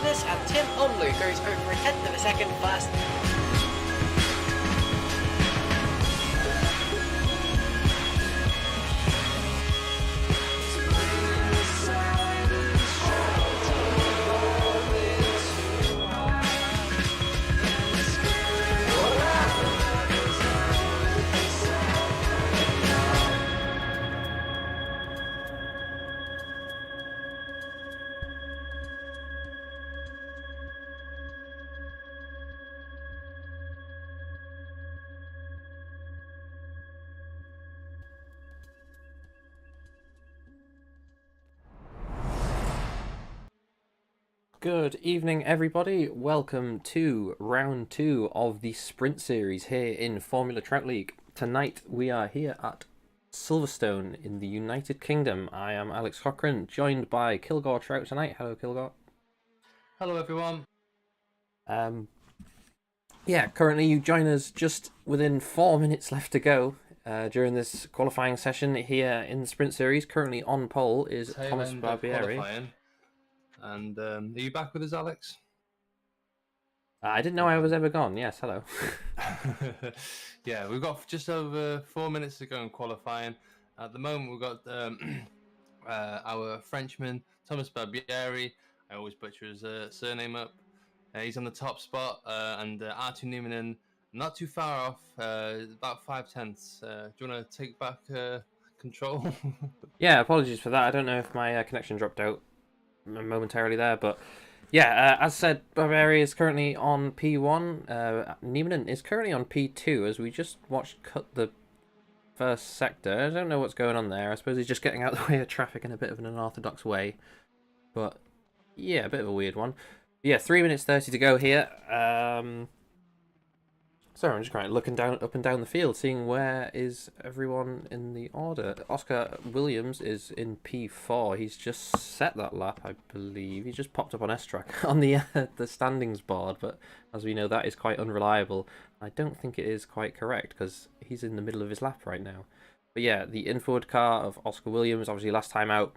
tightness, and Tim Omloo goes over a tenth of a second first. Good evening, everybody. Welcome to round 2 of the Sprint Series here in Formula Trout League. Tonight we are here at Silverstone in the United Kingdom. I am Alex Cochran, joined by Kilgore Trout tonight. Hello, Kilgore. Hello, everyone. Currently you join us just within 4 minutes left to go during this qualifying session here in the Sprint Series. Currently on pole is Thomas Barbieri. And are you back with us, Alex? I didn't know I was ever gone. Yes, hello. Yeah, we've got just over 4 minutes to go in qualifying. At the moment, we've got our Frenchman, Thomas Barbieri. I always butcher his surname up. He's on the top spot, and Artur Nieminen not too far off, about 5/10. Do you want to take back control? Yeah, apologies for that. I don't know if my connection dropped out momentarily there, but yeah, as said, Barbieri is currently on P1. Nieminen is currently on P2 as we just watched cut the first sector. I don't know what's going on there. I suppose he's just getting out of the way of traffic in a bit of an unorthodox way, but yeah, a bit of a weird one. Yeah, 3 minutes 30 to go here. So I'm just kind of looking up and down the field, seeing where is everyone in the order. Oscar Williams is in P4. He's just set that lap, I believe. He just popped up on S-Track on the standings board, but as we know, that is quite unreliable. I don't think it is quite correct because he's in the middle of his lap right now. But yeah, the in-forward car of Oscar Williams, obviously last time out,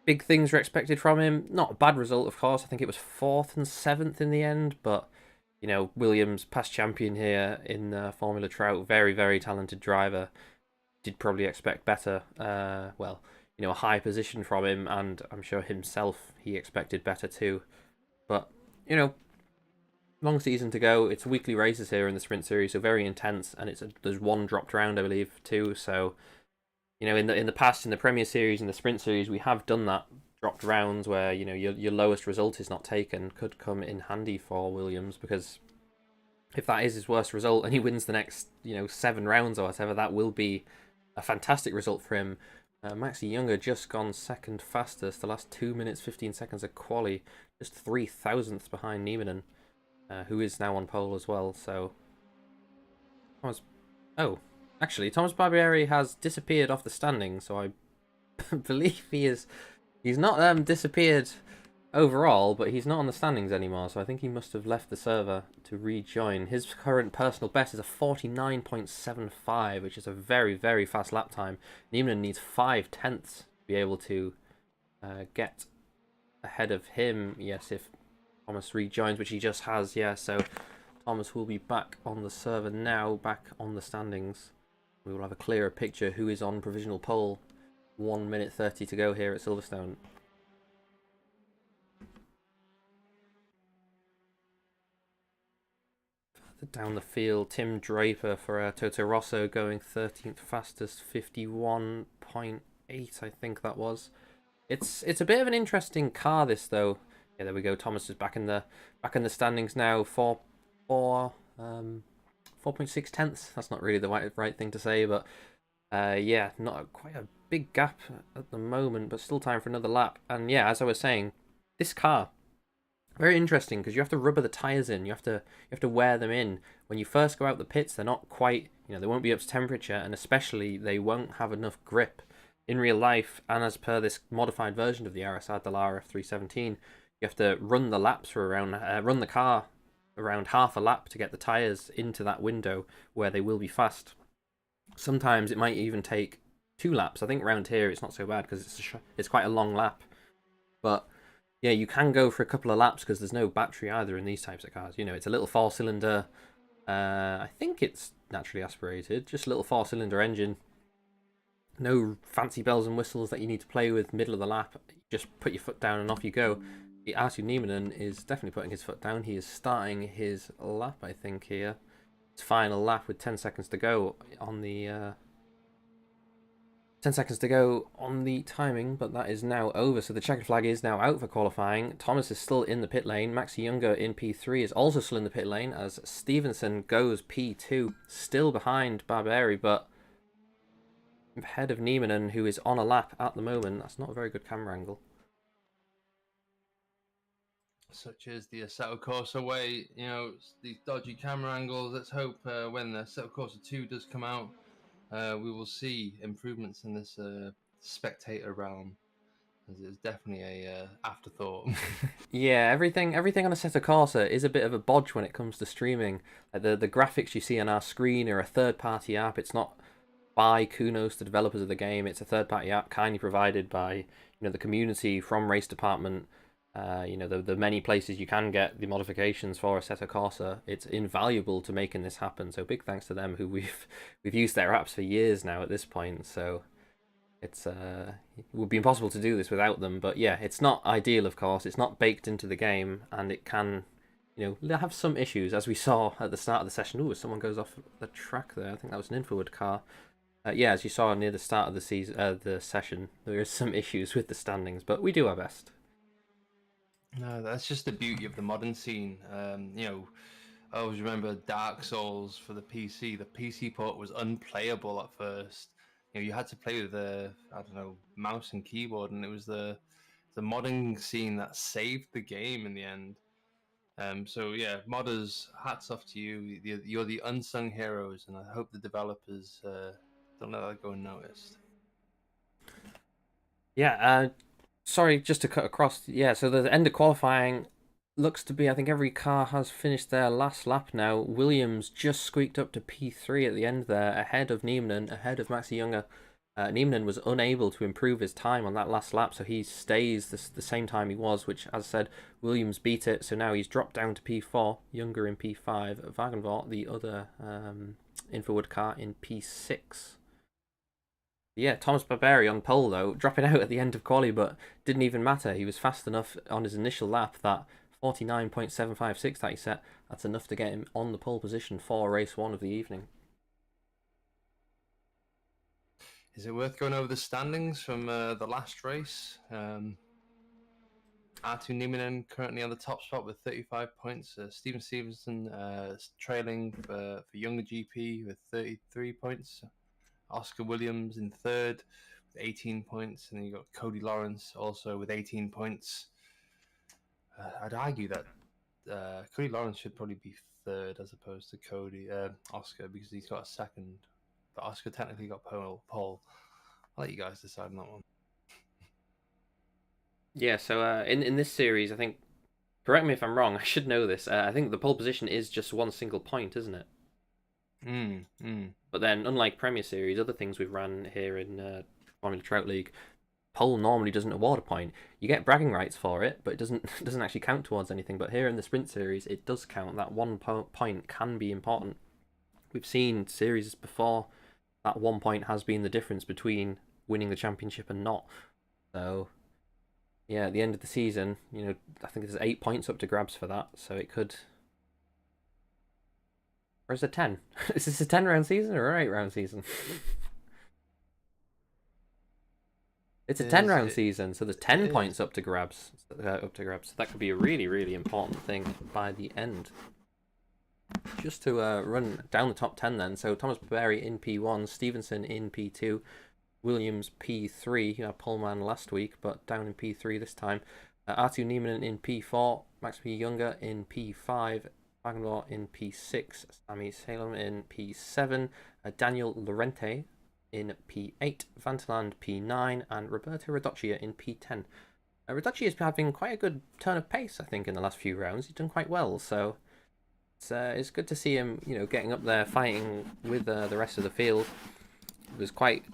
big things were expected from him. Not a bad result, of course. I think it was 4th and 7th in the end, but you know, Williams, past champion here in Formula Trout, very, very talented driver. Did probably expect better. Well, you know, a high position from him, and I'm sure himself he expected better too. But you know, long season to go. It's weekly races here in the Sprint Series, so very intense, and there's one dropped round, I believe, too. So you know, in the past, in the Premier Series, in the Sprint Series, we have done that. Dropped rounds where, you know, your lowest result is not taken could come in handy for Williams, because if that is his worst result and he wins the next, you know, 7 rounds or whatever, that will be a fantastic result for him. Maxi Younger just gone second fastest, the last 2 minutes 15 seconds of quali, just 3,000ths behind Nieminen, who is now on pole as well. So Thomas Barbieri has disappeared off the standings, so I believe he's not disappeared overall, but he's not on the standings anymore, so I think he must have left the server to rejoin. His current personal best is a 49.75, which is a very, very fast lap time. Nieminen needs 5/10 to be able to get ahead of him. Yes, if Thomas rejoins, which he just has, yeah, so Thomas will be back on the server now, back on the standings. We will have a clearer picture who is on provisional pole. 1 minute 30 to go here at Silverstone. Further down the field, Tim Draper for Toto Rosso going 13th fastest, 51.8, I think that was. It's a bit of an interesting car, this though. Yeah, there we go. Thomas is back in the standings now. 4.6 tenths. That's not really the right thing to say, but yeah, not quite a big gap at the moment, but still time for another lap. And yeah, as I was saying, this car, very interesting, because you have to rubber the tyres in. You have to wear them in. When you first go out the pits, they're not quite, you know, they won't be up to temperature, and especially they won't have enough grip. In real life, and as per this modified version of the RSR Dallara F317, you have to run the laps for run the car around half a lap to get the tyres into that window where they will be fast. Sometimes it might even take 2 laps. I think round here it's not so bad because it's quite a long lap. But Yeah, you can go for a couple of laps because there's no battery either in these types of cars. You know, it's a little four-cylinder. I think it's naturally aspirated, just a little four-cylinder engine. No fancy bells and whistles that you need to play with middle of the lap. Just put your foot down and off you go. The Artu Nieminen is definitely putting his foot down. He is starting his lap, I think, here. His final lap with 10 seconds to go on the 10 seconds to go on the timing, but that is now over. So the checkered flag is now out for qualifying. Thomas is still in the pit lane. Maxi Younger in P3 is also still in the pit lane as Stevenson goes P2, still behind Barberi, but ahead of Nieminen, who is on a lap at the moment. That's not a very good camera angle. Such as the Assetto Corsa way, you know, these dodgy camera angles. Let's hope when the Assetto Corsa 2 does come out, we will see improvements in this spectator realm. As it's definitely a afterthought. Yeah, everything on Assetto Corsa is a bit of a bodge when it comes to streaming. Like the graphics you see on our screen are a third-party app. It's not by Kunos, the developers of the game. It's a third-party app kindly provided by the community from Race Department. The many places you can get the modifications for Assetto Corsa. It's invaluable to making this happen. So big thanks to them, who we've used their apps for years now at this point. So it would be impossible to do this without them. But yeah, it's not ideal, of course. It's not baked into the game, and it can have some issues, as we saw at the start of the session. Ooh, someone goes off the track there. I think that was an Infoward car. Yeah, as you saw near the start of the session, there is some issues with the standings, but we do our best. No, that's just the beauty of the modern scene. I always remember Dark Souls for the PC. The PC port was unplayable at first. You had to play with mouse and keyboard, and it was the modding scene that saved the game in the end. So yeah, modders, hats off to you. You're the unsung heroes, and I hope the developers don't let that go unnoticed. Yeah, sorry, just to cut across. Yeah, so the end of qualifying looks to be, I think every car has finished their last lap now. Williams just squeaked up to P3 at the end there, ahead of Nieminen, ahead of Maxi Younger. Nieminen was unable to improve his time on that last lap, so he stays the same time he was, which, as I said, Williams beat it, so now he's dropped down to P4, Younger in P5, Wagenvort, the other Infoward car, in P6. Yeah, Thomas Barberi on pole, though, dropping out at the end of quali, but didn't even matter. He was fast enough on his initial lap, that 49.756 that he set, that's enough to get him on the pole position for race 1 of the evening. Is it worth going over the standings from the last race? Artu Nieminen currently on the top spot with 35 points. Steven Stevenson trailing for Younger GP with 33 points. Oscar Williams in third with 18 points. And then you've got Cody Lawrence also with 18 points. I'd argue that Cody Lawrence should probably be third as opposed to Oscar, because he's got a second. But Oscar technically got pole. I'll let you guys decide on that one. Yeah, so in this series, I think, correct me if I'm wrong, I should know this, I think the pole position is just one single point, isn't it? But then, unlike Premier Series, other things we've ran here in Formula Trout League, pole normally doesn't award a point. You get bragging rights for it, but it doesn't actually count towards anything. But here in the Sprint Series, it does count. That one point can be important. We've seen series before that 1 point has been the difference between winning the championship and not. So, yeah, at the end of the season, I think there's 8 points up to grabs for that. So it could. Or is it 10? Is this a 10-round season or an 8-round season? It's a 10-round season, so there's 10 points up to grabs. So that could be a really, really important thing by the end. Just to run down the top 10 then. So Thomas Barberi in P1, Stevenson in P2, Williams P3, poleman last week, but down in P3 this time. Artu Nieminen in P4, Max P. Younger in P5, Wagenvort in P6, Sami Salem in P7, Daniel Lorente in P8, Vanteland P9, and Roberto Radocchia in P10. Radocchia is having quite a good turn of pace, I think, in the last few rounds. He's done quite well, so it's good to see him, getting up there, fighting with the rest of the field. It was quite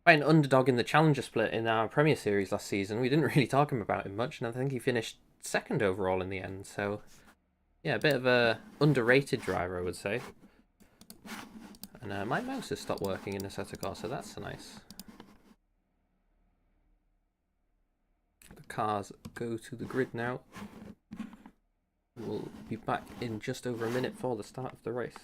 quite an underdog in the Challenger split in our Premier Series last season. We didn't really talk about him much, and I think he finished second overall in the end. So, yeah, a bit of a underrated driver, I would say. And my mouse has stopped working in Assetto car, so that's nice. The cars go to the grid now. We'll be back in just over a minute for the start of the race.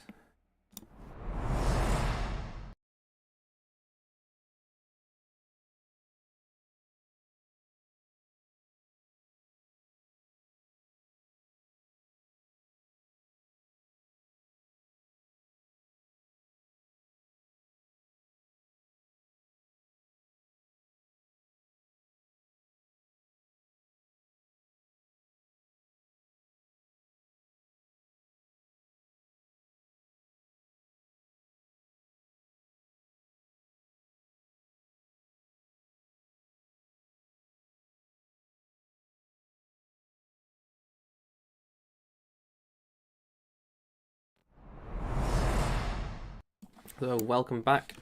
So welcome back.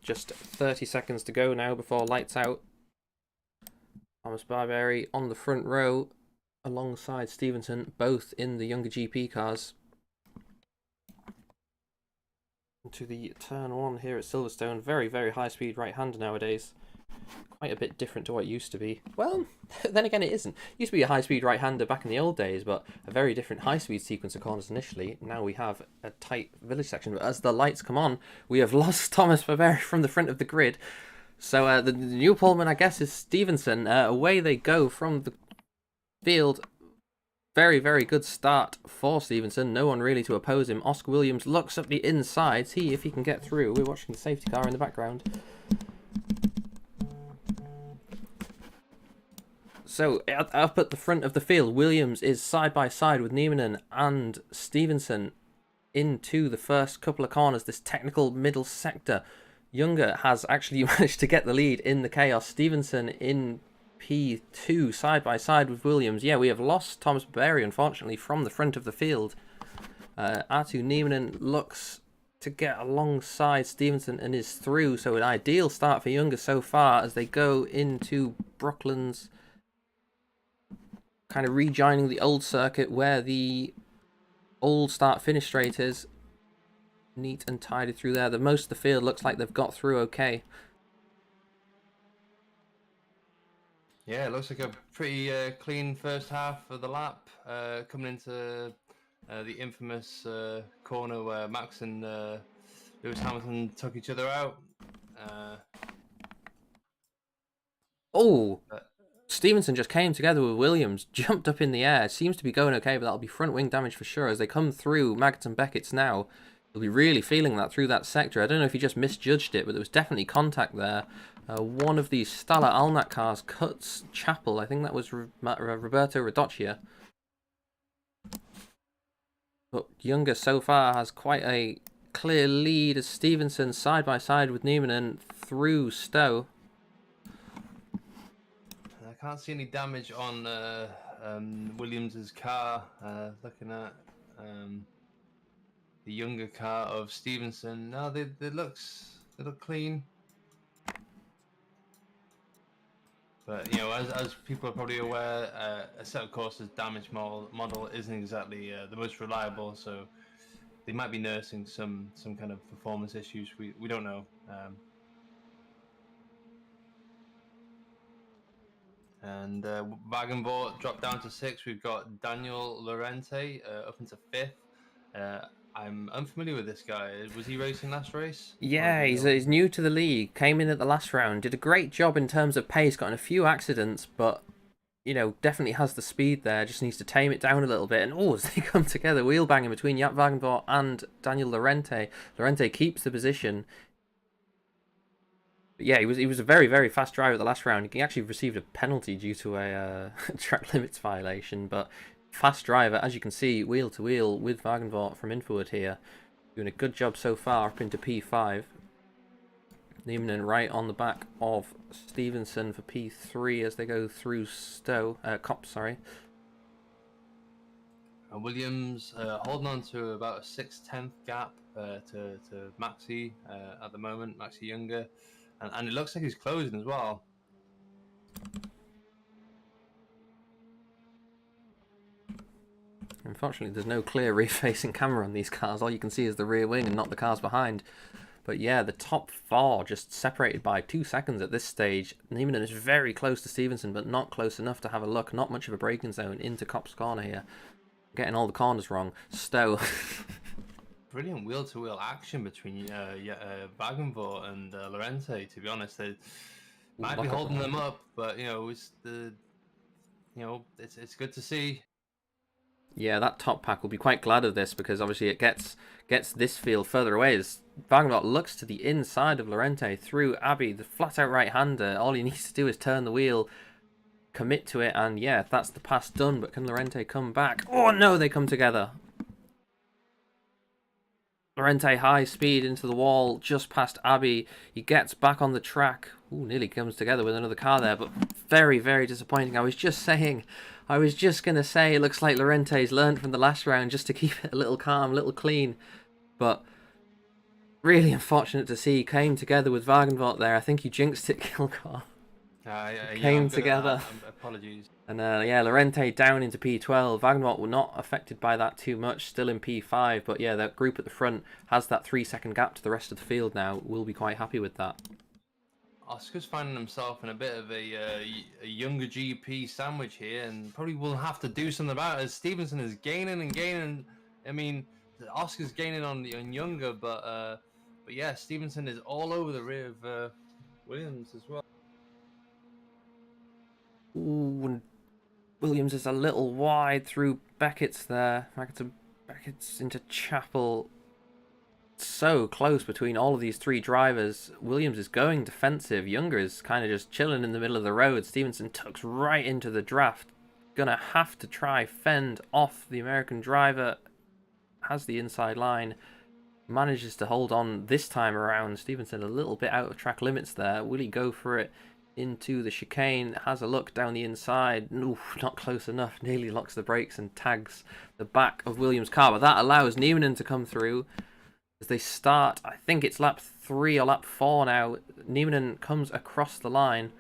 Just 30 seconds to go now before lights out. Thomas Barbieri on the front row alongside Stevenson, both in the younger GP cars. To the turn one here at Silverstone. Very, very high speed right-hander nowadays. Quite a bit different to what it used to be. Well, then again it isn't. It used to be a high-speed right-hander back in the old days, but a very different high-speed sequence of corners initially. Now we have a tight village section, but as the lights come on, we have lost Thomas Barbieri from the front of the grid. So the new poleman, I guess, is Stevenson. Away they go from the field. Very, very good start for Stevenson. No one really to oppose him. Oscar Williams looks up the inside. See if he can get through. We're watching the safety car in the background. So, up at the front of the field, Williams is side by side with Nieminen and Stevenson into the first couple of corners, this technical middle sector. Younger has actually managed to get the lead in the chaos. Stevenson in P2, side by side with Williams. Yeah, we have lost Thomas Barbieri, unfortunately, from the front of the field. Artu Nieminen looks to get alongside Stevenson and is through. So, an ideal start for Younger so far as they go into Brooklands, kind of rejoining the old circuit where the old start-finish straight is. Neat and tidy through there. The most of the field looks like they've got through okay. Yeah, it looks like a pretty clean first half of the lap. Coming into the infamous corner where Max and Lewis Hamilton took each other out. Oh! Stevenson just came together with Williams, jumped up in the air. Seems to be going okay, but that'll be front wing damage for sure. As they come through Maggots and Beckett's now, they'll be really feeling that through that sector. I don't know if he just misjudged it, but there was definitely contact there. One of these Stalla Alnat cars cuts Chapel. I think that was Roberto Radocchia. But Younger so far has quite a clear lead as Stevenson side by side with Nieminen through Stowe. I can't see any damage on Williams's car. Looking at the younger car of Stevenson, no, they look clean. But you know, as people are probably aware, a set of courses damage model isn't exactly the most reliable. So they might be nursing some kind of performance issues. We don't know. And Wagenbord dropped down to 6th. We've got Daniel Lorente up into 5th. I'm unfamiliar with this guy. Was he racing last race? Yeah, he's new to the league. Came in at the last round. Did a great job in terms of pace. Got in a few accidents, but you know, definitely has the speed there. Just needs to tame it down a little bit. And as they come together, wheel banging between Jaap Wagenbord and Daniel Lorente. Lorente keeps the position. But yeah, he was a very, very fast driver at the last round. He actually received a penalty due to a track limits violation, but fast driver, as you can see, wheel to wheel with Wagenbord from Infoward here. Doing a good job so far up into P5. Nieminen right on the back of Stevenson for P3 as they go through Cop, sorry. And Williams holding on to about a 6/10 gap to Maxi at the moment, Maxi Younger. and it looks like he's closing as well. Unfortunately, there's no clear rear-facing camera on these cars. All you can see is the rear wing and not the cars behind. But yeah, the top 4 just separated by 2 seconds at this stage. Niemanen is very close to Stevenson, but not close enough to have a look. Not much of a braking zone into Kopp's corner here. Getting all the corners wrong. Stowe. Brilliant wheel-to-wheel action between Wagenvort and Lorente. To be honest, they might be holding them up, but it's it's good to see. Yeah, that top pack will be quite glad of this because obviously it gets this field further away as Wagenvort looks to the inside of Lorente through Abbey, the flat-out right-hander. All he needs to do is turn the wheel, commit to it, and yeah, that's the pass done. But can Lorente come back? Oh no, they come together. Lorente high speed into the wall, just past Abbey. He gets back on the track. Ooh, nearly comes together with another car there, but very, very disappointing. I was just going to say, it looks like Lorente's learned from the last round just to keep it a little calm, a little clean. But really unfortunate to see. Came together with Wagenvort there. I think you jinxed it, Kilcar. Came together. Apologies. And yeah, Lorente down into P12. Wagenvort were not affected by that too much, still in P5. But yeah, that group at the front has that 3-second gap to the rest of the field now. We'll be quite happy with that. Oscar's finding himself in a bit of a younger GP sandwich here, and probably will have to do something about it as Stevenson is gaining and gaining. I mean, Oscar's gaining on younger, but yeah, Stevenson is all over the rear of Williams as well. Ooh, and Williams is a little wide through Beckett's there. Beckett's into Chapel. So close between all of these 3 drivers. Williams is going defensive. Younger is kind of just chilling in the middle of the road. Stevenson tucks right into the draft. Gonna have to try fend off the American driver. Has the inside line. Manages to hold on this time around. Stevenson a little bit out of track limits there. Will he go for it into the chicane? Has a look down the inside. Oof, not close enough. Nearly locks the brakes and tags the back of Williams' car. But that allows Niemanen to come through. As they start, I think it's lap 3 or lap 4 now. Niemanen comes across the line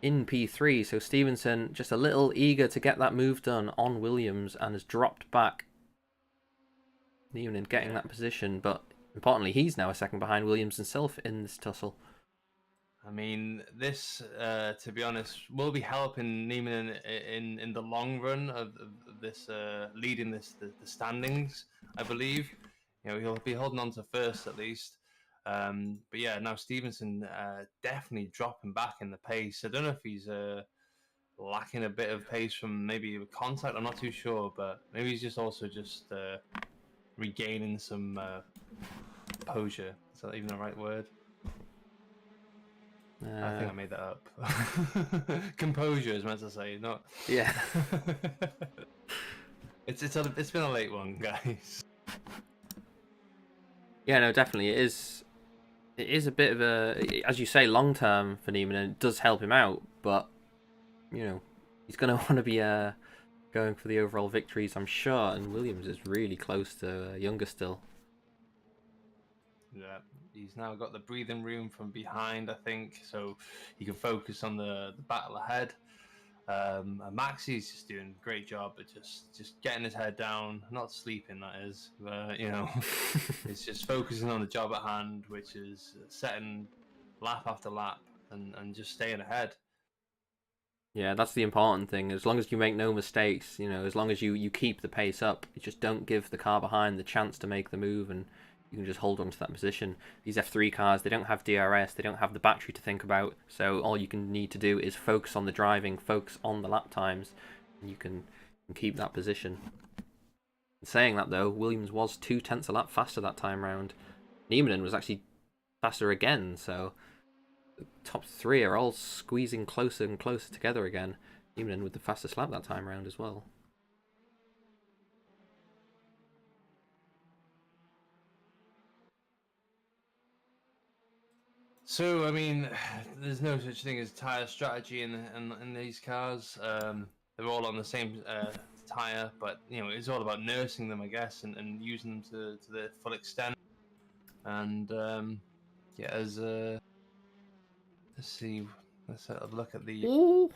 in P3, so Stevenson just a little eager to get that move done on Williams and has dropped back. Niemanen getting that position, but importantly, he's now a second behind Williams himself in this tussle. I mean, this, to be honest, will be helping Niemanen in the long run of this leading the standings, I believe. He'll be holding on to first at least. But yeah, now Stevenson definitely dropping back in the pace. I don't know if he's lacking a bit of pace from maybe contact. I'm not too sure, but maybe he's just also regaining some composure. Is that even the right word? I think I made that up. Composure is meant to say, not. Yeah. It's been a late one, guys. Yeah, no, definitely it is. It is a bit of a, as you say, long term for Niemanen, and it does help him out. But he's going to want to be going for the overall victories, I'm sure. And Williams is really close to Younger still. Yeah, he's now got the breathing room from behind, I think, so he can focus on the battle ahead. And Maxi's just doing a great job at just getting his head down, not sleeping, that is. It's just focusing on the job at hand, which is setting lap after lap and just staying ahead. Yeah, that's the important thing. As long as you make no mistakes, as long as you keep the pace up, you just don't give the car behind the chance to make the move, and you can just hold on to that position. These F3 cars, they don't have DRS, they don't have the battery to think about, so all you need to do is focus on the driving, focus on the lap times, and you can keep that position. Saying that though, Williams was 0.2 a lap faster that time round. Niemanen was actually faster again, so the top 3 are all squeezing closer and closer together again. Niemanen with the fastest lap that time round as well. So, I mean, there's no such thing as tyre strategy in these cars. They're all on the same tyre, but, it's all about nursing them, I guess, and using them to their full extent. And, yeah, as Let's see. Let's have a look at the. Ooh.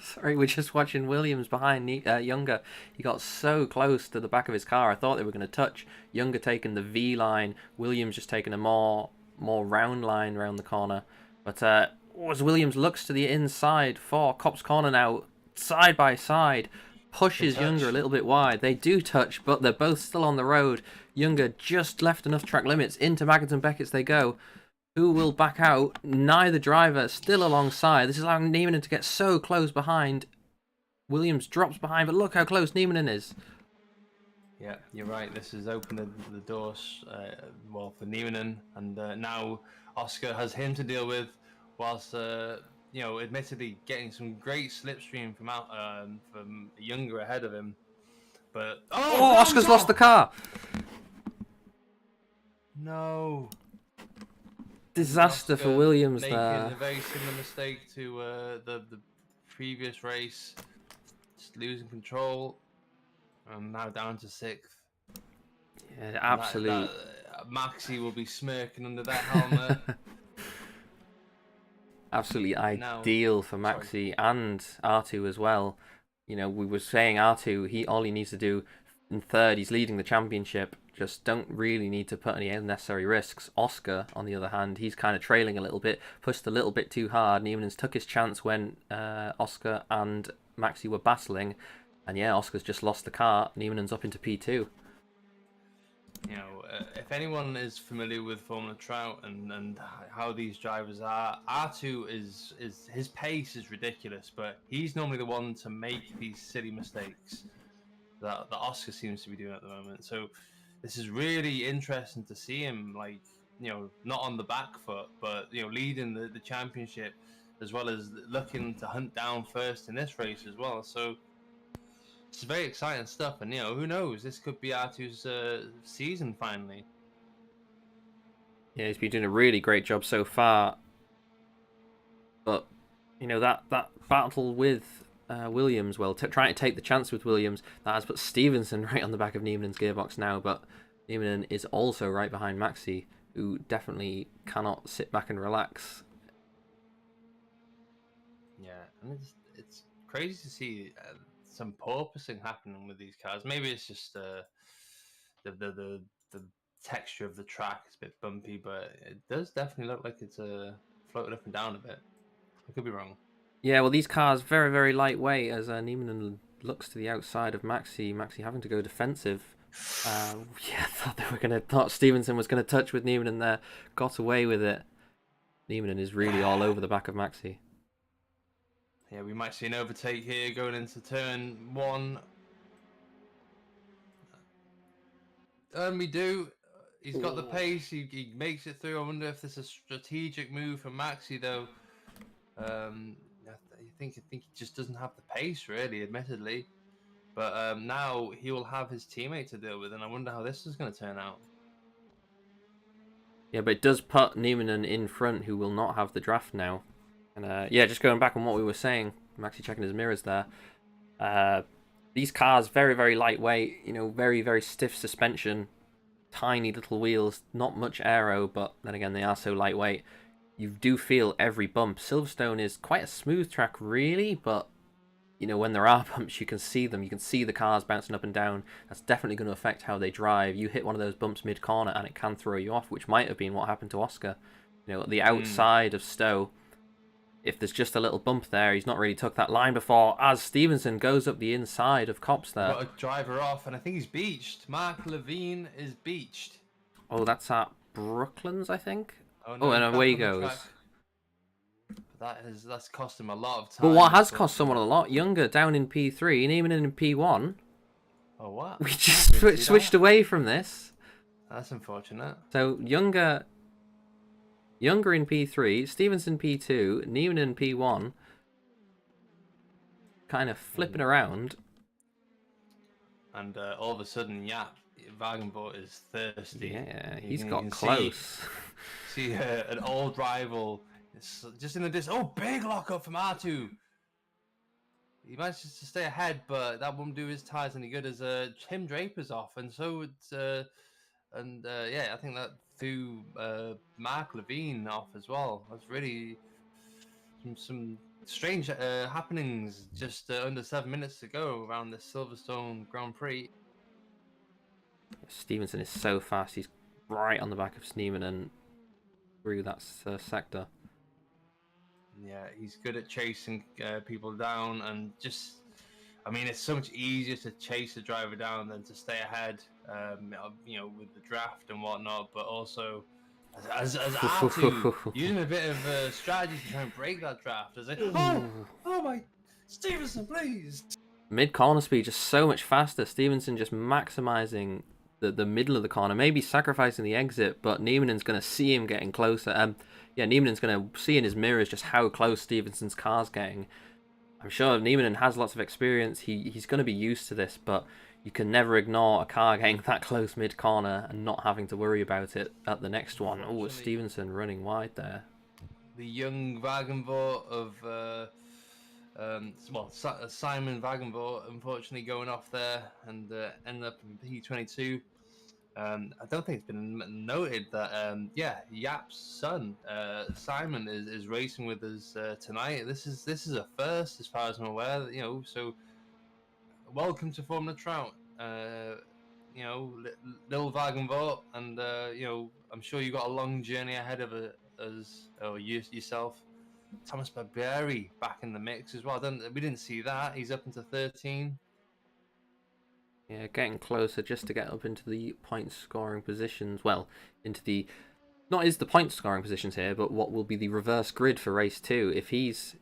Sorry, we're just watching Williams behind Younger. He got so close to the back of his car. I thought they were going to touch. Younger taking the V line. Williams just taking a more round line around the corner. But as Williams looks to the inside for Copse Corner now, side by side, pushes Younger a little bit wide. They do touch, but they're both still on the road. Younger just left enough track limits. Into Maggotts and Beckett's they go. Who will back out? Neither driver still alongside. This is allowing Niemanen to get so close behind. Williams drops behind, but look how close Niemanen is. Yeah, you're right. This has opened the doors, well, for Niemanen, and now Oscar has him to deal with, whilst you know, admittedly getting some great slipstream from Younger ahead of him. But Oscar's lost the car. No. Disaster for Williams making there. a very similar mistake to the previous race, just losing control, and now down to 6th. Yeah, absolute. Maxi will be smirking under that helmet. Absolutely ideal for Maxi and R2 as well. You know, we were saying R2, all he needs to do in 3rd, he's leading the championship. Just don't really need to put any unnecessary risks. Oscar, on the other hand, he's kind of trailing a little bit, pushed a little bit too hard. Niemanen's took his chance when Oscar and Maxi were battling. And yeah, Oscar's just lost the car. Niemanen's up into P2. You know, if anyone is familiar with Formula Trout and how these drivers are, R2 is his pace is ridiculous, but he's normally the one to make these silly mistakes that Oscar seems to be doing at the moment. So this is really interesting to see him, like, you know, not on the back foot, but, you know, leading the championship, as well as looking to hunt down first in this race as well. So it's very exciting stuff, and, you know, who knows, this could be R2's season finally. Yeah, he's been doing a really great job so far. But, you know, that battle with Williams, well, trying to take the chance with Williams, that has put Stevenson right on the back of Niemanen's gearbox now, but Niemanen is also right behind Maxi, who definitely cannot sit back and relax. Yeah, and it's crazy to see some porpoising happening with these cars. Maybe it's just the texture of the track is a bit bumpy, but it does definitely look like it's floating up and down a bit. I could be wrong. Yeah, well, these cars very, very lightweight as Niemanen looks to the outside of Maxi. Maxi having to go defensive. Yeah, thought Stevenson was gonna touch with Niemanen there. Got away with it. Niemanen is really all over the back of Maxi. Yeah, we might see an overtake here going into turn 1. And we do. He's got the pace. He makes it through. I wonder if this is a strategic move from Maxi, though. I think he just doesn't have the pace, really, admittedly. But now he will have his teammate to deal with, and I wonder how this is going to turn out. Yeah, but it does put Niemanen in front, who will not have the draft now. And yeah, just going back on what we were saying, I'm actually checking his mirrors there. These cars, very, very lightweight, you know, very, very stiff suspension, tiny little wheels, not much aero, but then again, they are so lightweight. You do feel every bump. Silverstone is quite a smooth track, really, but, you know, when there are bumps, you can see them. You can see the cars bouncing up and down. That's definitely going to affect how they drive. You hit one of those bumps mid-corner, and it can throw you off, which might have been what happened to Oscar. You know, at the outside of Stowe, if there's just a little bump there, he's not really took that line before, as Stevenson goes up the inside of Copse there. Got a driver off, and I think he's beached. Mark Levine is beached. Oh, that's at Brooklands, I think? Oh, no, and away he goes. That's cost him a lot of time. But what has cost someone a lot? Younger down in P3, and even in P1. Oh, what? We just switched away from this. That's unfortunate. So Younger in P3, Stevenson P2, Niemanen P1. Kind of flipping around. And all of a sudden, Wagenbord is thirsty. Yeah, he's got close. See an old rival just in the distance. Oh, big lockup from R2. He manages to stay ahead, but that won't do his tyres any good as Tim Draper's off. And so it's... yeah, I think that threw Mark Levine off as well. That's really some strange happenings just under 7 minutes to go around the Silverstone Grand Prix. Stevenson is so fast. He's right on the back of Sneeman and through that sector. Yeah, he's good at chasing people down, and just, I mean, it's so much easier to chase a driver down than to stay ahead, you know, with the draft and whatnot, but also as R2 using a bit of strategy to try and break that draft. As oh my, Stevenson, please! Mid corner speed just so much faster. Stevenson just maximizing the middle of the corner, maybe sacrificing the exit, but Niemanen's going to see him getting closer. Yeah, Niemanen's going to see in his mirrors just how close Stevenson's car's getting. I'm sure Niemanen has lots of experience. He's going to be used to this, but you can never ignore a car getting that close mid corner and not having to worry about it at the next one. Oh, Stevenson running wide there. The young Wagenvort of Simon Wagenvort, unfortunately going off there and ended up in P22. I don't think it's been noted that Yap's son Simon is racing with us tonight. This is a first, as far as I'm aware. You know, so welcome to Formula Trout. You know, little Wagenvort, and you know, I'm sure you've got a long journey ahead of us, or yourself. Thomas Barbieri back in the mix as well. We didn't see that. He's up into 13. Yeah, getting closer just to get up into the point scoring positions. Well, into the not is the point scoring positions here, but what will be the reverse grid for race 2. If he's,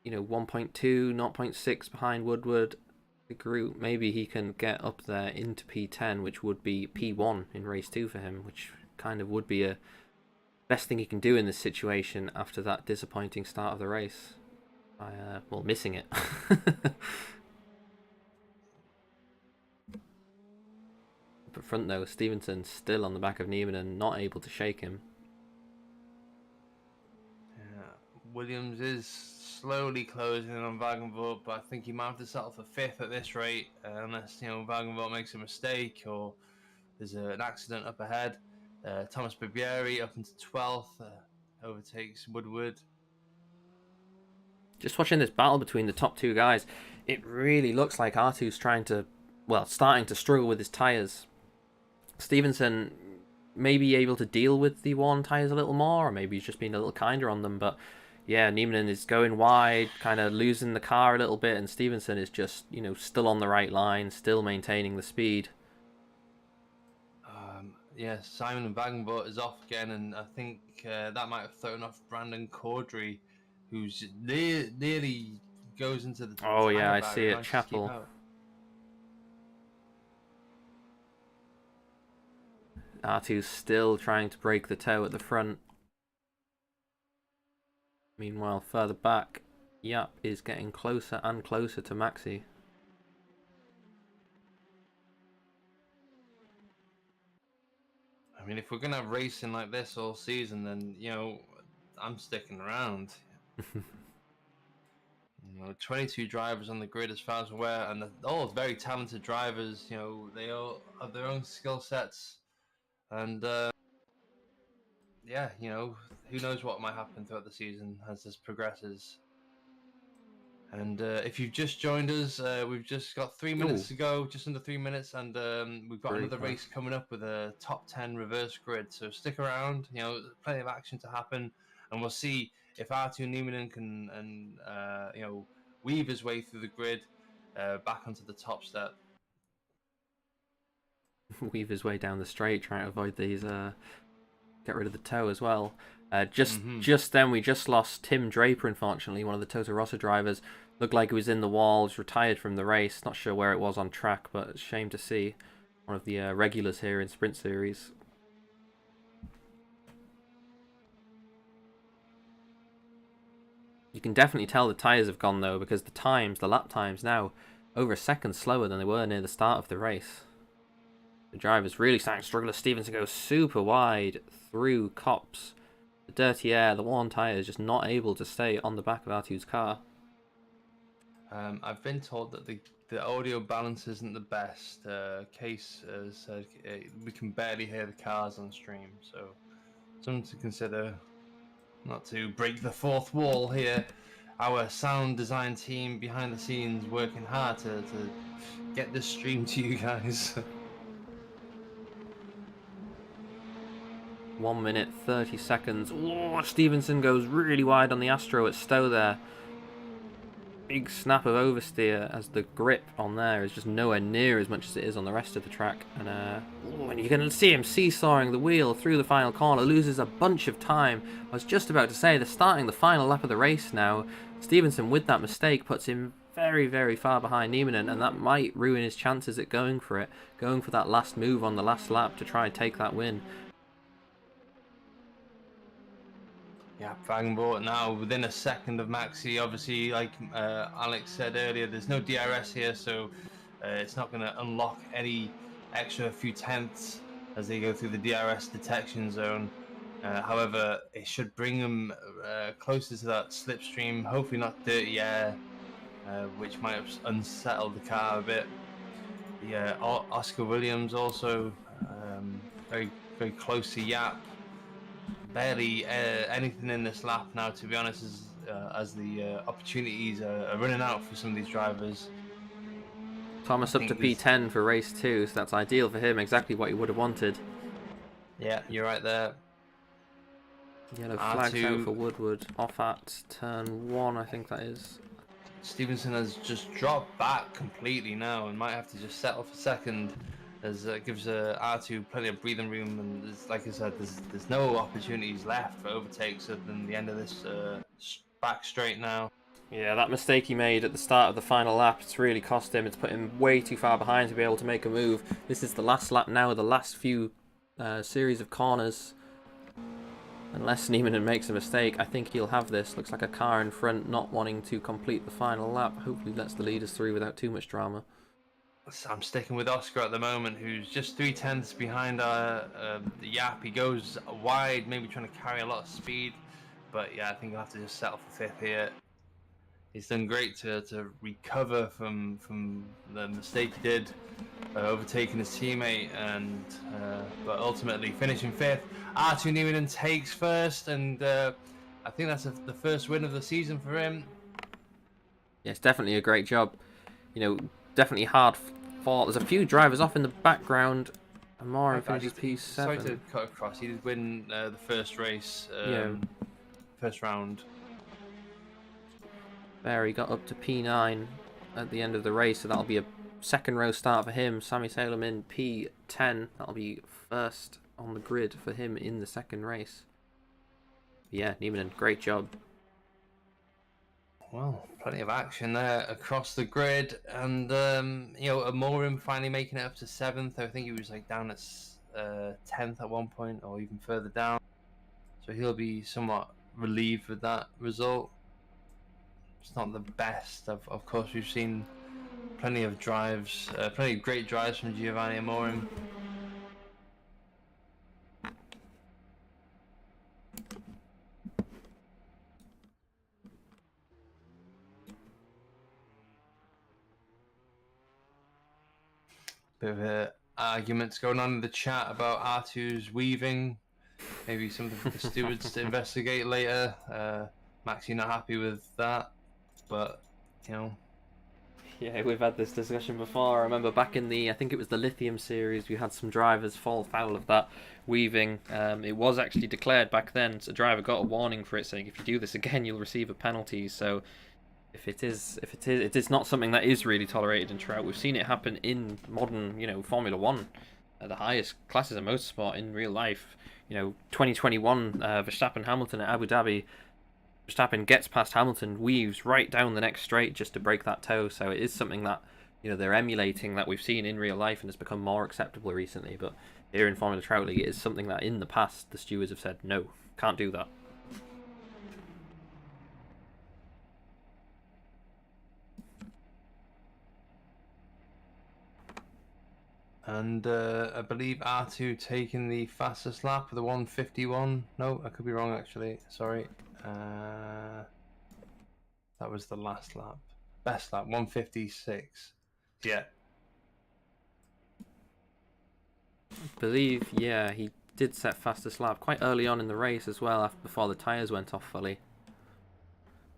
you know, 1.2, 0.6 behind Woodward, the group, maybe he can get up there into P10, which would be P1 in race 2 for him, which kind of would be a best thing he can do in this situation after that disappointing start of the race. Well, missing it. Up front though, Stevenson still on the back of Niemann and not able to shake him. Yeah, Williams is slowly closing in on Wagenvort, but I think he might have to settle for 5th at this rate, unless, you know, Wagenvort makes a mistake or there's an accident up ahead. Thomas Barbieri up into 12th, overtakes Woodward. Just watching this battle between the top two guys, it really looks like R2's starting to struggle with his tyres. Stevenson may be able to deal with the worn tyres a little more, or maybe he's just being a little kinder on them, but yeah, Niemanen is going wide, kind of losing the car a little bit, and Stevenson is just, you know, still on the right line, still maintaining the speed. Yeah, Simon Wagenvort is off again, and I think that might have thrown off Brandon Caudry, who's nearly goes into the oh yeah, I see it, Chapel. R2's still trying to break the toe at the front. Meanwhile, further back, Yap is getting closer and closer to Maxi. I mean, if we're going to have racing like this all season, then, you know, I'm sticking around. You know, 22 drivers on the grid as far as I'm aware, and they're all very talented drivers. You know, they all have their own skill sets. And, yeah, you know, who knows what might happen throughout the season as this progresses. And if you've just joined us, we've just got 3 minutes to go, just under 3 minutes, and we've got another race coming up with a top 10 reverse grid. So stick around, you know, plenty of action to happen, and we'll see if R2 Niemanen can, you know, weave his way through the grid back onto the top step. Weave his way down the straight, trying to avoid these, get rid of the toe as well. Just then, we just lost Tim Draper, unfortunately, one of the Toto Rosso drivers. Looked like he was in the wall, was retired from the race. Not sure where it was on track, but it's a shame to see. One of the regulars here in Sprint Series. You can definitely tell the tyres have gone, though, because the lap times now, over a second slower than they were near the start of the race. The driver's really starting to struggle as Stevenson goes super wide through Copse. The dirty air, the worn tyres, just not able to stay on the back of R2's car. I've been told that the audio balance isn't the best. Case said we can barely hear the cars on stream, so something to consider. not to break the fourth wall here. Our sound design team behind the scenes working hard to get this stream to you guys. 1 minute 30 seconds. Oh, Stevenson goes really wide on the Astro at Stowe there. Big snap of oversteer as the grip on there is just nowhere near as much as it is on the rest of the track. And you can see him seesawing the wheel through the final corner, loses a bunch of time. I was just about to say they're starting the final lap of the race now. Stevenson, with that mistake, puts him very, very far behind Nieminen, and that might ruin his chances at going for that last move on the last lap to try and take that win. Yeah, Wagenbord now within a second of Maxi. Obviously, like Alex said earlier, there's no DRS here, so it's not going to unlock any extra few tenths as they go through the DRS detection zone. However, it should bring them closer to that slipstream, hopefully not dirty air, which might have unsettled the car a bit. Yeah, Oscar Williams also very, very close to Yap. Barely anything in this lap now, to be honest, as the opportunities are running out for some of these drivers. Thomas up to P10 for race 2, so that's ideal for him, exactly what he would have wanted. Yeah, you're right there. Yellow flags out for Woodward, off at turn 1, I think that is. Stevenson has just dropped back completely now and might have to just settle for second, as it gives R2 plenty of breathing room, and like I said, there's no opportunities left for overtakes other than the end of this back straight now. Yeah, that mistake he made at the start of the final lap, it's really cost him. It's put him way too far behind to be able to make a move. This is the last lap now, the last few series of corners. Unless Nieminen makes a mistake, I think he'll have this. Looks like a car in front not wanting to complete the final lap. Hopefully lets the leaders through without too much drama. I'm sticking with Oscar at the moment, who's just 3 tenths behind the Yap. He goes wide, maybe trying to carry a lot of speed, but yeah, I think he'll have to just settle for 5th here. He's done great to recover from the mistake he did, overtaking his teammate, and but ultimately finishing 5th. R2 Nieminen takes first, and I think that's the first win of the season for him. Yeah, it's definitely a great job. You know, definitely hard fought. There's a few drivers off in the background. Amara finishes P7. Sorry to cut across. He did win the first race, first round. There, he got up to P9 at the end of the race, so that'll be a second row start for him. Sami Salem in P10. That'll be first on the grid for him in the second race. Yeah, Nieminen, great job. Well, plenty of action there across the grid, and you know, Amorim finally making it up to 7th. I think he was like down at 10th at one point, or even further down. So he'll be somewhat relieved with that result. It's not the best. Of course, we've seen plenty of drives, plenty of great drives from Giovanni Amorim. Bit of arguments going on in the chat about R2's weaving. Maybe something for the stewards to investigate later. Maxi not happy with that, but you know. Yeah, we've had this discussion before. I remember back in I think it was the Lithium series, we had some drivers fall foul of that weaving. It was actually declared back then. So a driver got a warning for it, saying if you do this again, you'll receive a penalty. So it is not something that is really tolerated in Trout. We've seen it happen in modern, Formula One, at the highest classes of motorsport in real life. 2021 Verstappen Hamilton at Abu Dhabi. Verstappen gets past Hamilton, weaves right down the next straight just to break that toe. So it is something that they're emulating, that we've seen in real life, and has become more acceptable recently. But here in Formula Trout League, it is something that in the past the stewards have said no, can't do that. And I believe R2 taking the fastest lap of the 151. No, I could be wrong actually. Sorry. That was the last lap. Best lap, 156. Yeah. I believe, yeah, he did set fastest lap quite early on in the race as well, before the tyres went off fully.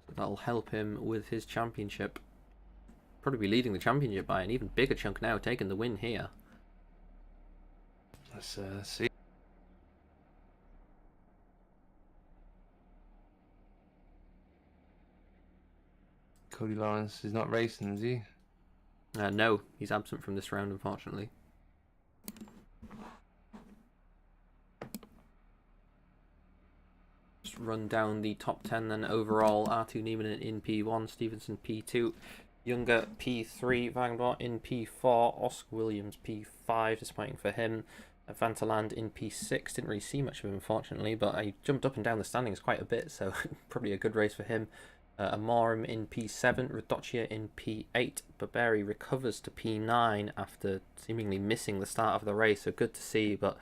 So that'll help him with his championship. Probably be leading the championship by an even bigger chunk now, taking the win here. Let's see. Cody Lawrence is not racing, is he? No, he's absent from this round, unfortunately. Just run down the top 10 then overall. R2 Nieminen in P1, Stevenson P2, Younger P3, Wagenbach in P4, Oscar Williams P5, disappointing for him. Van der Land in P6, didn't really see much of him unfortunately, but I jumped up and down the standings quite a bit, so probably a good race for him. Amorim in P7, Radocchia in P8, Barberi recovers to P9 after seemingly missing the start of the race, so good to see, but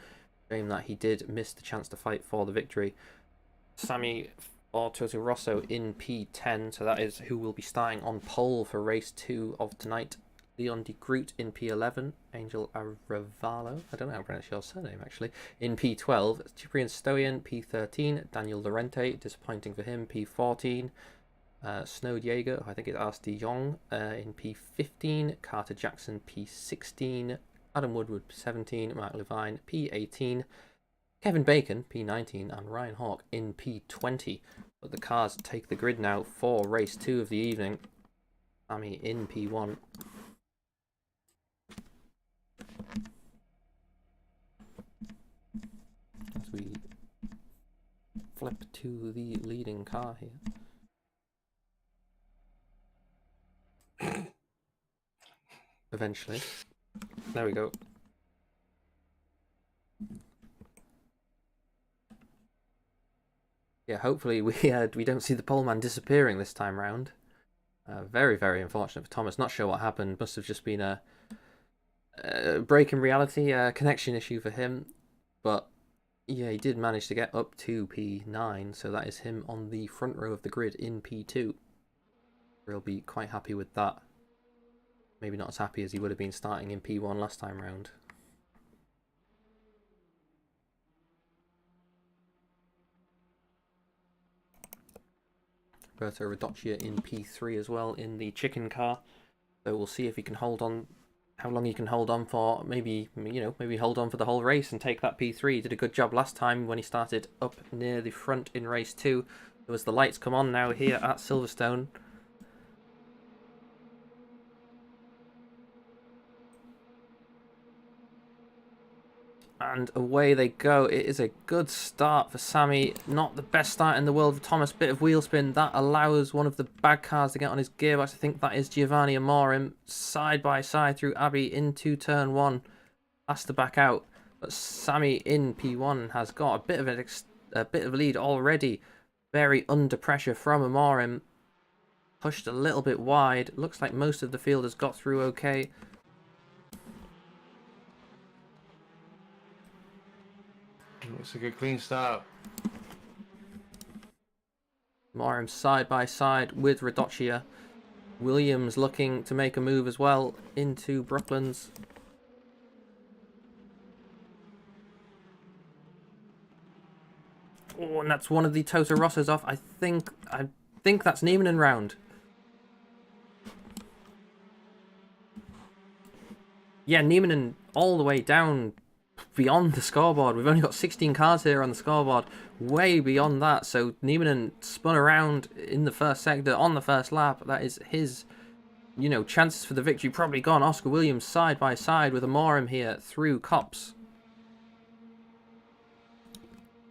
shame that he did miss the chance to fight for the victory. Sammy Toto Rosso in P10, so that is who will be starting on pole for race 2 of tonight. Leon de Groot in P11, Angel Aravalo, I don't know how to pronounce your surname actually, in P12, Ciprian Stoyan P13, Daniel Lorente, disappointing for him, P14, Snow Diego, I think it's Ars de Jong in P15, Carter Jackson P16, Adam Woodward P17, Mark Levine P18, Kevin Bacon P19 and Ryan Hawke in P20. But the cars take the grid now for race 2 of the evening. Sammy in P1. As we flip to the leading car here. Eventually. There we go. Yeah, hopefully we don't see the poleman disappearing this time round. Very, very unfortunate for Thomas. Not sure what happened. Must have just been a break in reality, a connection issue for him. But yeah, he did manage to get up to P9, so that is him on the front row of the grid in P2. He'll be quite happy with that. Maybe not as happy as he would have been starting in P1 last time round. Roberto Radocchia in P3 as well in the chicken car. So we'll see if he can hold on, how long he can hold on for. Maybe, maybe hold on for the whole race and take that P3. He did a good job last time when he started up near the front in race 2. There was the lights come on now here at Silverstone. And away they go. It is a good start for Sammy. Not the best start in the world for Thomas. Bit of wheel spin. That allows one of the bad cars to get on his gearbox. I think that is Giovanni Amorim. Side by side through Abbey into turn 1. Has to back out. But Sammy in P1 has got a bit of a lead already. Very under pressure from Amorim. Pushed a little bit wide. Looks like most of the field has got through okay. Looks like a clean start. Amorim side by side with Radocchia. Williams looking to make a move as well into Brooklands. Oh, and that's one of the Toto Rossos off. I think that's Nieminen round. Yeah, Nieminen all the way down beyond the scoreboard. We've only got 16 cars here on the scoreboard, way beyond that. So Nieminen spun around in the first sector on the first lap. That is his, chances for the victory probably gone. Oscar Williams side by side with Amorim here through Copse.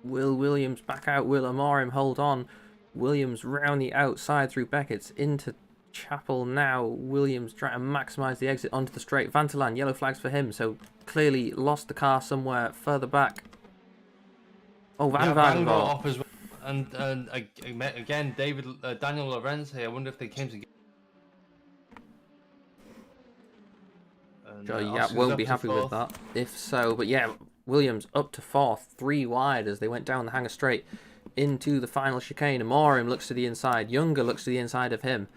Will Williams back out? Will Amorim hold on? Williams round the outside through Beckett's into Chapel now. Williams trying to maximise the exit onto the straight. Van der Land, yellow flags for him, so clearly lost the car somewhere further back. Oh, Van Wagenbach off as well. And again, Daniel Lorenz here. I wonder if they came together. Yeah, won't be happy with that if so. But yeah, Williams up to 4th, 3 wide as they went down the hanger straight into the final chicane. Amorim looks to the inside. Younger looks to the inside of him.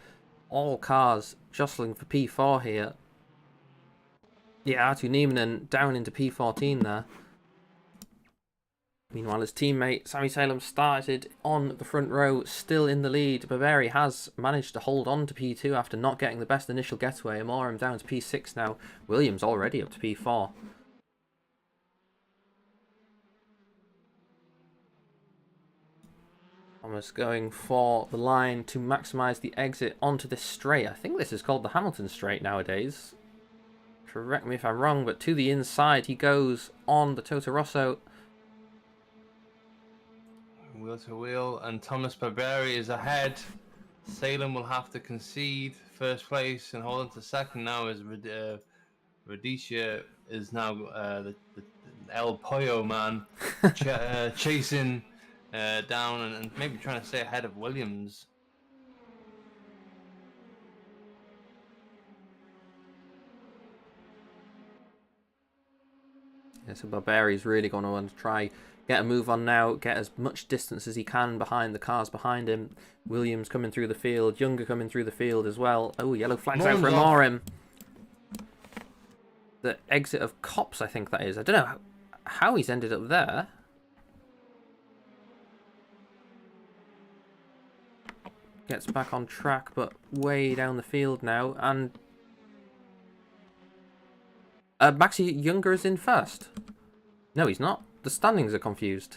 All cars jostling for P4 here. Yeah, R2 Nieminen down into P14 there. Meanwhile, his teammate Sammy Salem started on the front row, still in the lead. Barberi has managed to hold on to P2 after not getting the best initial getaway. Amorim down to P6 now. Williams already up to P4. Thomas going for the line to maximise the exit onto this straight. I think this is called the Hamilton straight nowadays. Correct me if I'm wrong, but to the inside he goes on the Toto Rosso. Wheel to wheel, and Thomas Barberi is ahead. Salem will have to concede first place and hold on to second now, as Radicia is now the El Pollo man chasing down and maybe trying to stay ahead of Williams. Yeah, so Barberi's really going to want to try get a move on now, get as much distance as he can behind the cars behind him. Williams coming through the field, Younger coming through the field as well. Oh, yellow flags out for Amorim. The exit of Cops, I think that is. I don't know how he's ended up there. Gets back on track, but way down the field now. And Maxi Younger is in first. No, he's not. The standings are confused.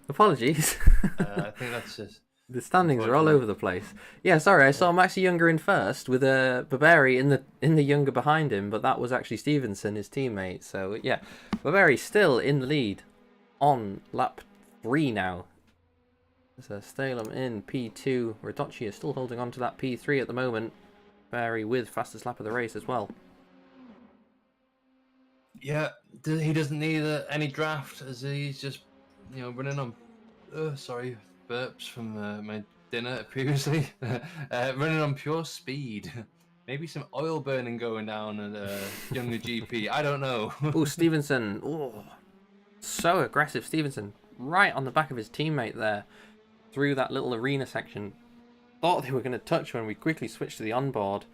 Apologies. I think that's just... The standings are all over the place. Yeah, sorry, I saw Maxi Younger in first with Barberi in the Younger behind him, but that was actually Stevenson, his teammate. So yeah, Barberi still in the lead on lap 3 now. So Stalem in P2. Radocci is still holding on to that P3 at the moment. Barberi with fastest lap of the race as well. Yeah, he doesn't need any draft, as he's just, running on... sorry, burps from my dinner previously. Running on pure speed. Maybe some oil burning going down at Younger GP. I don't know. Oh, Stevenson. Oh, so aggressive, Stevenson. Right on the back of his teammate there. Through that little arena section. Thought they were going to touch when we quickly switched to the onboard.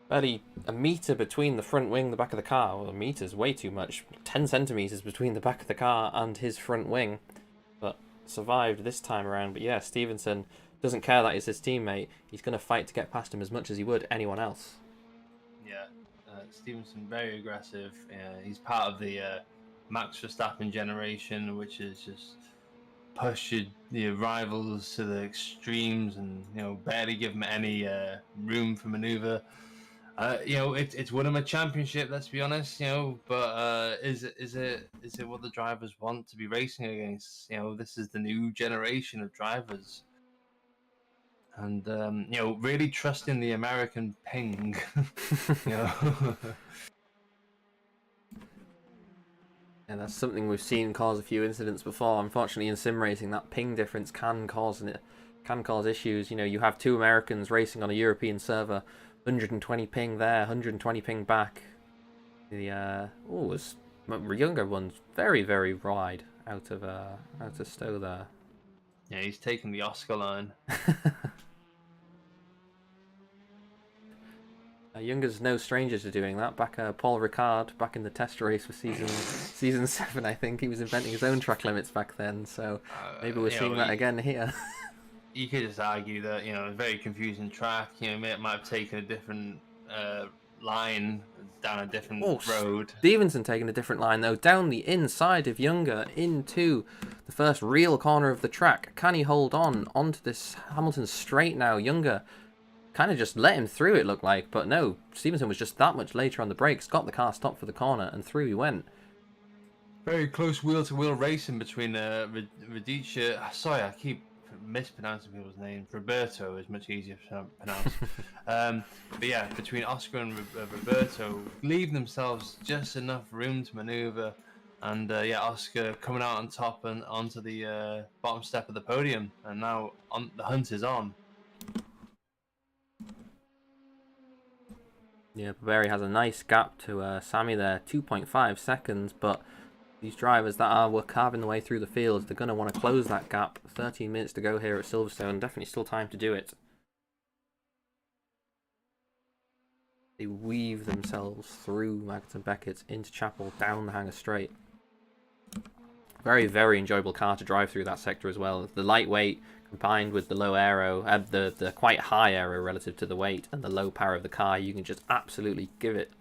Barely a metre between the front wing and the back of the car. Well, a metre's way too much. 10 centimetres between the back of the car and his front wing. But survived this time around. But yeah, Stevenson doesn't care that he's his teammate. He's going to fight to get past him as much as he would anyone else. Yeah, Stevenson very aggressive. He's part of the Max Verstappen generation, which is just push your rivals to the extremes and barely give them any room for maneuver. It's won him a championship, let's be honest, but is it what the drivers want to be racing against? This is the new generation of drivers. And, really trusting the American ping, Yeah, that's something we've seen cause a few incidents before. Unfortunately, in sim racing, that ping difference can cause issues. You have two Americans racing on a European server. 120 ping there, 120 ping back. The Younger one's very, very wide out of Stowe there. Yeah, he's taking the Oscar line. Younger's no stranger to doing that. Paul Ricard back in the test race for season 7, I think he was inventing his own track limits back then. So maybe we're seeing that again here. You could just argue that a very confusing track. It might have taken a different line down a different road. Stevenson taking a different line though, down the inside of Younger into the first real corner of the track. Can he hold on onto this Hamilton straight now? Younger kind of just let him through, it looked like, but no, Stevenson was just that much later on the brakes, got the car stopped for the corner, and through he went. Very close wheel-to-wheel racing between Radicia. Sorry, I keep mispronouncing people's names. Roberto is much easier to pronounce. But yeah, between Oscar and Roberto, leaving themselves just enough room to maneuver, and Oscar coming out on top and onto the bottom step of the podium, and now the hunt is on. Yeah, Barberi has a nice gap to Sammy there, 2.5 seconds, but these drivers that were carving the way through the field, they're going to want to close that gap. 13 minutes to go here at Silverstone, definitely still time to do it. They weave themselves through Magnussen Beckett into Chapel, down the Hangar straight. Very, very enjoyable car to drive through that sector as well. The lightweight combined with the low aero, the quite high aero relative to the weight, and the low power of the car, you can just absolutely give it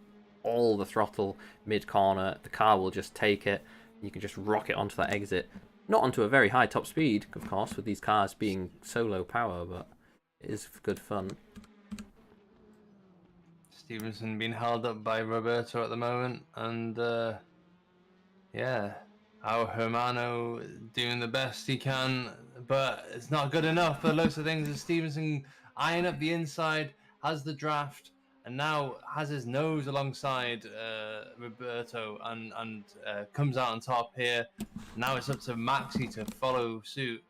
all the throttle mid-corner. The car will just take it. You can just rock it onto that exit. Not onto a very high top speed, of course, with these cars being so low power, but it is good fun. Stevenson being held up by Roberto at the moment, and yeah, our Hermano doing the best he can, but it's not good enough. The looks of things is Stevenson eyeing up the inside, has the draft, and now has his nose alongside Roberto, and comes out on top here. Now it's up to Maxi to follow suit.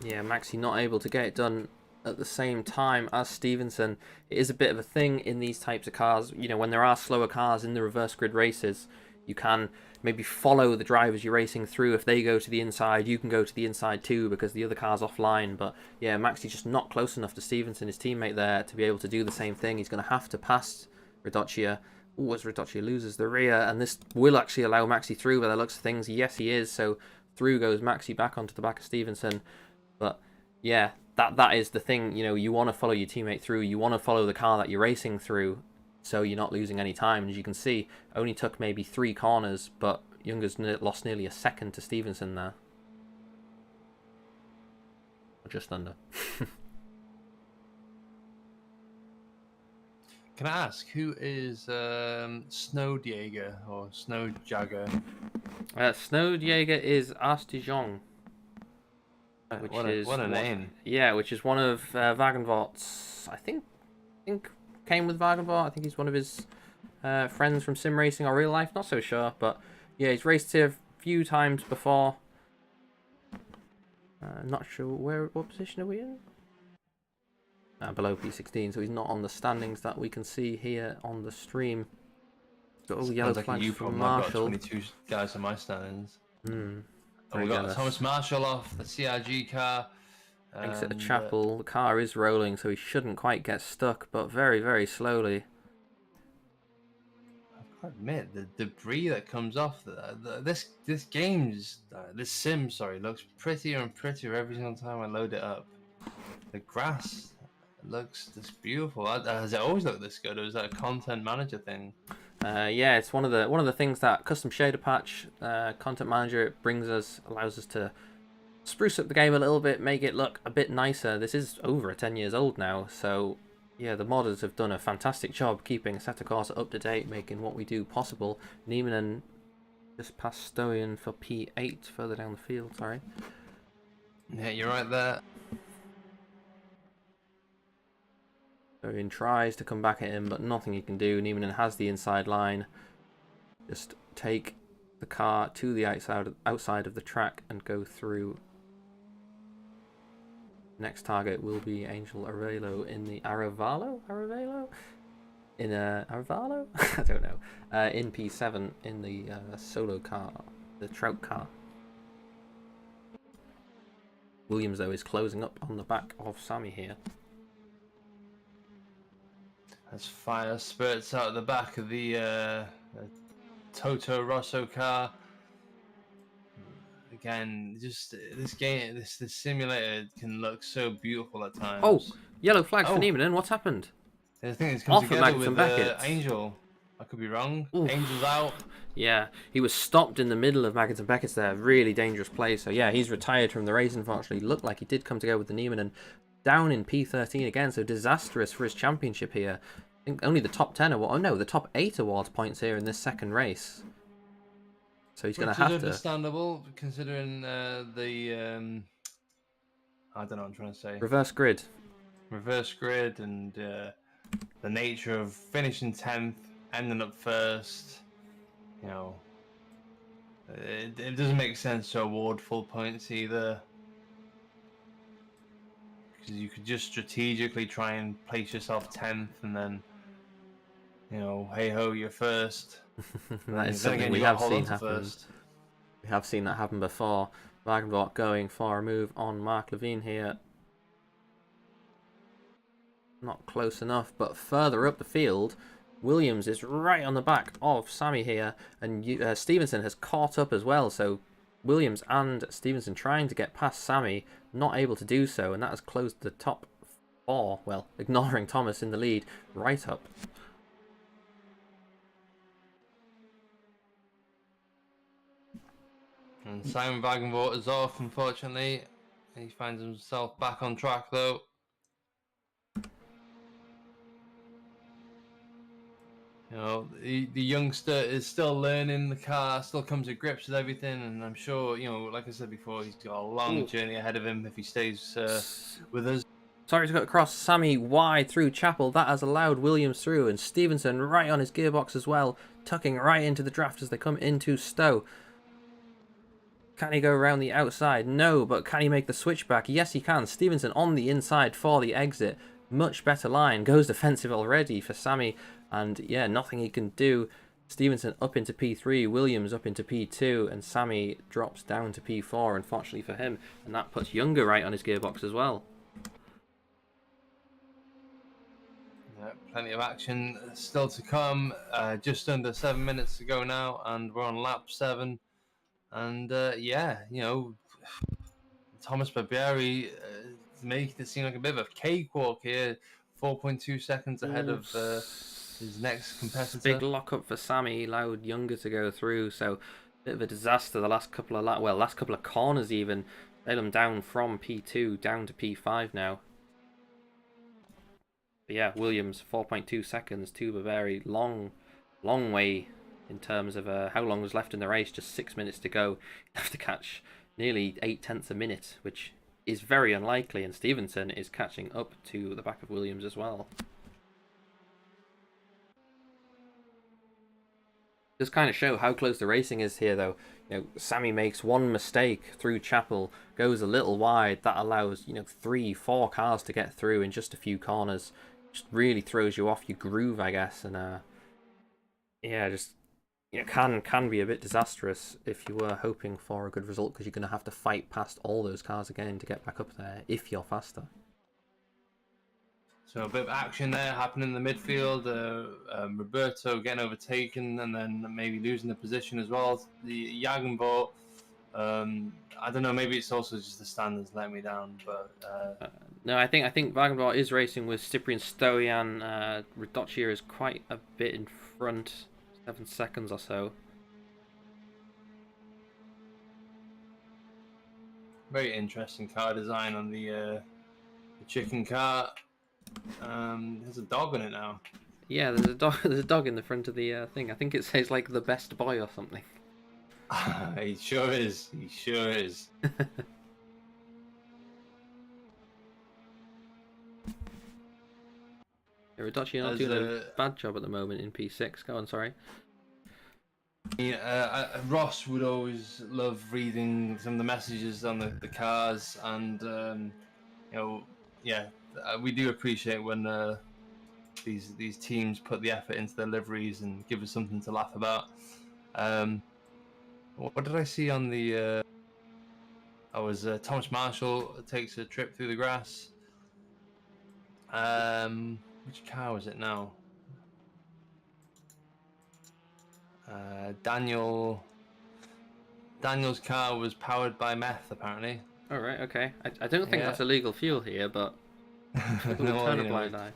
Yeah, Maxi not able to get it done at the same time as Stevenson. It is a bit of a thing in these types of cars. You know, when there are slower cars in the reverse grid races, you can maybe follow the drivers you're racing through. If they go to the inside, you can go to the inside too because the other car's offline. But yeah, Maxi's just not close enough to Stevenson, his teammate there, to be able to do the same thing. He's going to have to pass Radocchia. Oh, as Radocchia loses the rear, and this will actually allow Maxi through by the looks of things. Yes, he is. So through goes Maxi back onto the back of Stevenson. But yeah, that is the thing. You know, you want to follow your teammate through. You want to follow the car that you're racing through, so you're not losing any time. And as you can see, only took maybe 3 corners, but Younger's lost nearly a second to Stevenson there. Or just under. Can I ask, who is Snowjäger or Snowjagger? Snowjäger is Artijon. What a name. Yeah, which is one of Wagenwort's, I think came with Wagenwort. I think he's one of his friends from sim racing or real life, not so sure, but yeah, he's raced here a few times before. Not sure what position are we in? Below P16, so he's not on the standings that we can see here on the stream. Got all yellow flags from Marshall. I've got 22 guys on my standings. We got Thomas Marshall off the CRG car. Exit the chapel. The car is rolling, so he shouldn't quite get stuck, but very, very slowly. I've got to admit, the debris that comes off this sim, looks prettier and prettier every single time I load it up. The grass looks just beautiful. Has it always looked this good, or is that a content manager thing? Yeah, it's one of the things that custom shader patch content manager allows us to spruce up the game a little bit, make it look a bit nicer. This is over 10 years old now, so yeah, the modders have done a fantastic job keeping Assetto Corsa up to date, making what we do possible. Nieminen just past Stoyan for P8 further down the field. Sorry. Yeah, you're right there. Stoyan tries to come back at him, but nothing he can do. Nieminen has the inside line. Just take the car to the outside of the track and go through. Next target will be Angel Arevalo in the Arevalo? In Arevalo? I don't know. In P7 in the solo car, the Trout car. Williams, though, is closing up on the back of Sammy here. As fire spurts out the back of the Toto Rosso car. Again, just this game, this simulator can look so beautiful at times. Oh, yellow flag for Nieminen. What's happened? I think it's come together with Angel. I could be wrong. Oof. Angel's out. Yeah, he was stopped in the middle of Maggins and Beckett's there. Really dangerous play. So yeah, he's retired from the race, unfortunately. Looked like he did come together with the Nieminen. Down in P13 again, so disastrous for his championship here. I think only the top 10 award. Oh no, the top 8 awards points here in this second race. So he's going to have to. Understandable considering I don't know what I'm trying to say. Reverse grid. Reverse grid and the nature of finishing 10th, ending up first. You know, it doesn't make sense to award full points either. Because you could just strategically try and place yourself 10th and then, you know, hey ho, you're first. That is something we have seen happen. We have seen that happen before. Wagenwort going for a move on Mark Levine here. Not close enough, but further up the field, Williams is right on the back of Sammy here, and Stevenson has caught up as well. So Williams and Stevenson trying to get past Sammy, not able to do so, and that has closed the top 4, well, ignoring Thomas in the lead, right up. And Simon Wagenvort is off, unfortunately. He finds himself back on track, though. You know, the youngster is still learning the car, still comes to grips with everything, and I'm sure, you know, like I said before, he's got a long journey ahead of him if he stays with us. Sorry to cut across. Sammy wide through Chapel. That has allowed Williams through, and Stevenson right on his gearbox as well, tucking right into the draft as they come into Stowe. Can he go around the outside? No, but can he make the switchback? Yes, he can. Stevenson on the inside for the exit. Much better line. Goes defensive already for Sammy. And yeah, nothing he can do. Stevenson up into P3, Williams up into P2, and Sammy drops down to P4, unfortunately for him. And that puts Younger right on his gearbox as well. Plenty of action still to come. Just under 7 minutes to go now, and we're on lap 7. And yeah, you know, Thomas Barbieri making it seem like a bit of a cakewalk here. 4.2 seconds ahead of his next competitor. Big lockup for Sammy, allowed Younger to go through, so bit of a disaster the last couple of last couple of corners even. Laid him down from P2 down to P5 now. But yeah, Williams 4.2 seconds to Barbieri, long way in terms of how long was left in the race. Just 6 minutes to go. You have to catch nearly 0.8 a minute, which is very unlikely, and Stevenson is catching up to the back of Williams as well. Does kind of show how close the racing is here, though. You know, Sammy makes one mistake through Chapel, goes a little wide. That allows, you know, 3-4 cars to get through in just a few corners. Just really throws you off your groove, I guess, and yeah, just, you know, can be a bit disastrous if you were hoping for a good result, because you're going to have to fight past all those cars again to get back up there if you're faster. So a bit of action there happening in the midfield. Roberto getting overtaken and then maybe losing the position as well. The Jagenbolt, I don't know, maybe it's also just the standards letting me down, but no, I think Wagenbart is racing with Cyprian Stoyan. Radocchia is quite a bit in front, 7 seconds or so. Very interesting car design on the chicken car. There's a dog on it now. Yeah, there's a dog. There's a dog in the front of the thing. I think it says like the best boy or something. He sure is. He sure is. Radocchia not doing a bad job at the moment in P6. Go on, sorry. Yeah, Ross would always love reading some of the messages on the cars, and you know, yeah, we do appreciate when these teams put the effort into their liveries and give us something to laugh about. What did I see on the? Thomas Marshall takes a trip through the grass. Which car was it now? Daniel's car was powered by meth, apparently. All right, okay. I don't think that's illegal fuel here, but we'll turn a blind eye.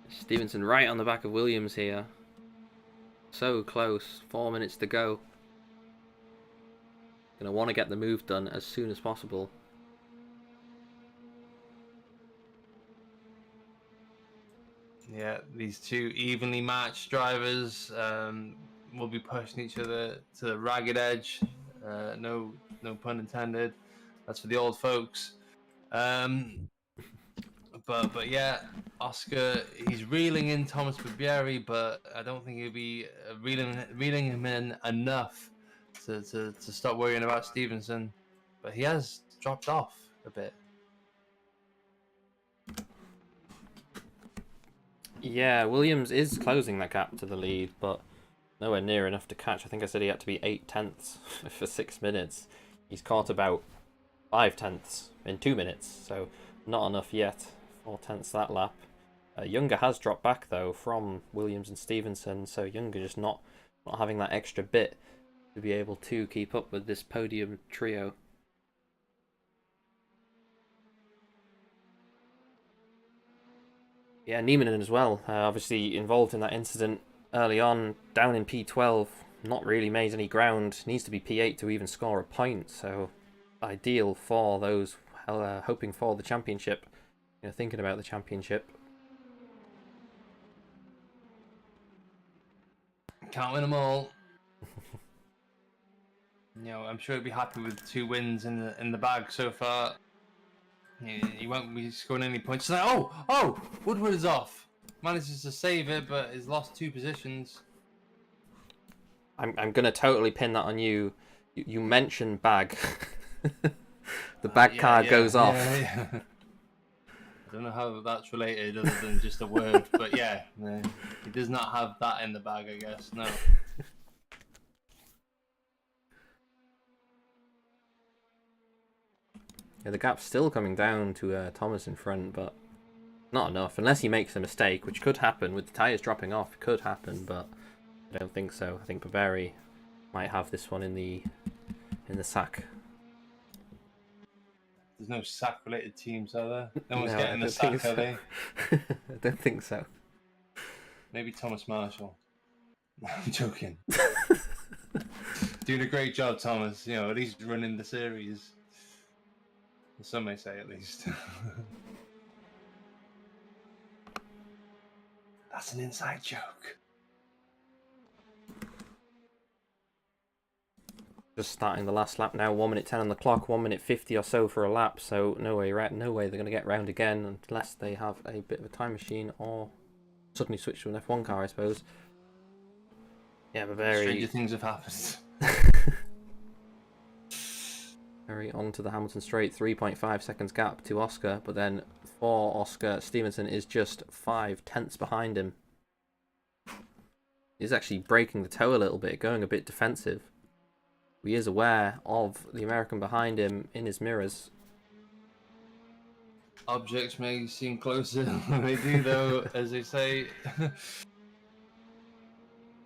Stevenson right on the back of Williams here. So close. 4 minutes to go. Gonna want to get the move done as soon as possible. Yeah, these two evenly matched drivers will be pushing each other to the ragged edge. No pun intended. That's for the old folks. But yeah, Oscar, he's reeling in Thomas Barbieri, but I don't think he'll be reeling him in enough to stop worrying about Stevenson. But he has dropped off a bit. Yeah, Williams is closing that gap to the lead, but nowhere near enough to catch. I think I said he had to be 0.8 for 6 minutes. He's caught about 0.5 in 2 minutes, so not enough yet. 0.4 that lap. Younger has dropped back though from Williams and Stevenson, so Younger just not having that extra bit to be able to keep up with this podium trio. Yeah, Niemanen as well, obviously involved in that incident early on, down in P12, not really made any ground, needs to be P8 to even score a point, so ideal for those hoping for the championship, thinking about the championship. Can't win them all. I'm sure he'll be happy with 2 wins in the bag so far. He won't be scoring any points tonight. Oh! Woodward is off. Manages to save it, but has lost 2 positions. I'm gonna totally pin that on you. You mentioned bag. The bag card goes off. Yeah. I don't know how that's related other than just a word, but yeah, he does not have that in the bag, I guess. No. Yeah, the gap's still coming down to Thomas in front, but not enough. Unless he makes a mistake, which could happen with the tyres dropping off. It could happen, but I don't think so. I think Barberi might have this one in the sack. There's no sack-related teams, are there? No one's getting the sack, are they? I don't think so. Maybe Thomas Marshall. I'm joking. Doing a great job, Thomas. At least running the series. Some may say, at least. That's an inside joke. Just starting the last lap now. 1 minute 10 on the clock. 1 minute 50 or so for a lap. So no way they're going to get round again unless they have a bit of a time machine or suddenly switch to an F1 car, I suppose. Yeah, but stranger things have happened. Very on to the Hamilton straight, 3.5 seconds gap to Oscar, but then for Oscar, Stevenson is just 5/10 behind him. He's actually breaking the toe a little bit, going a bit defensive. He is aware of the American behind him in his mirrors. Objects may seem closer than they do, though, as they say.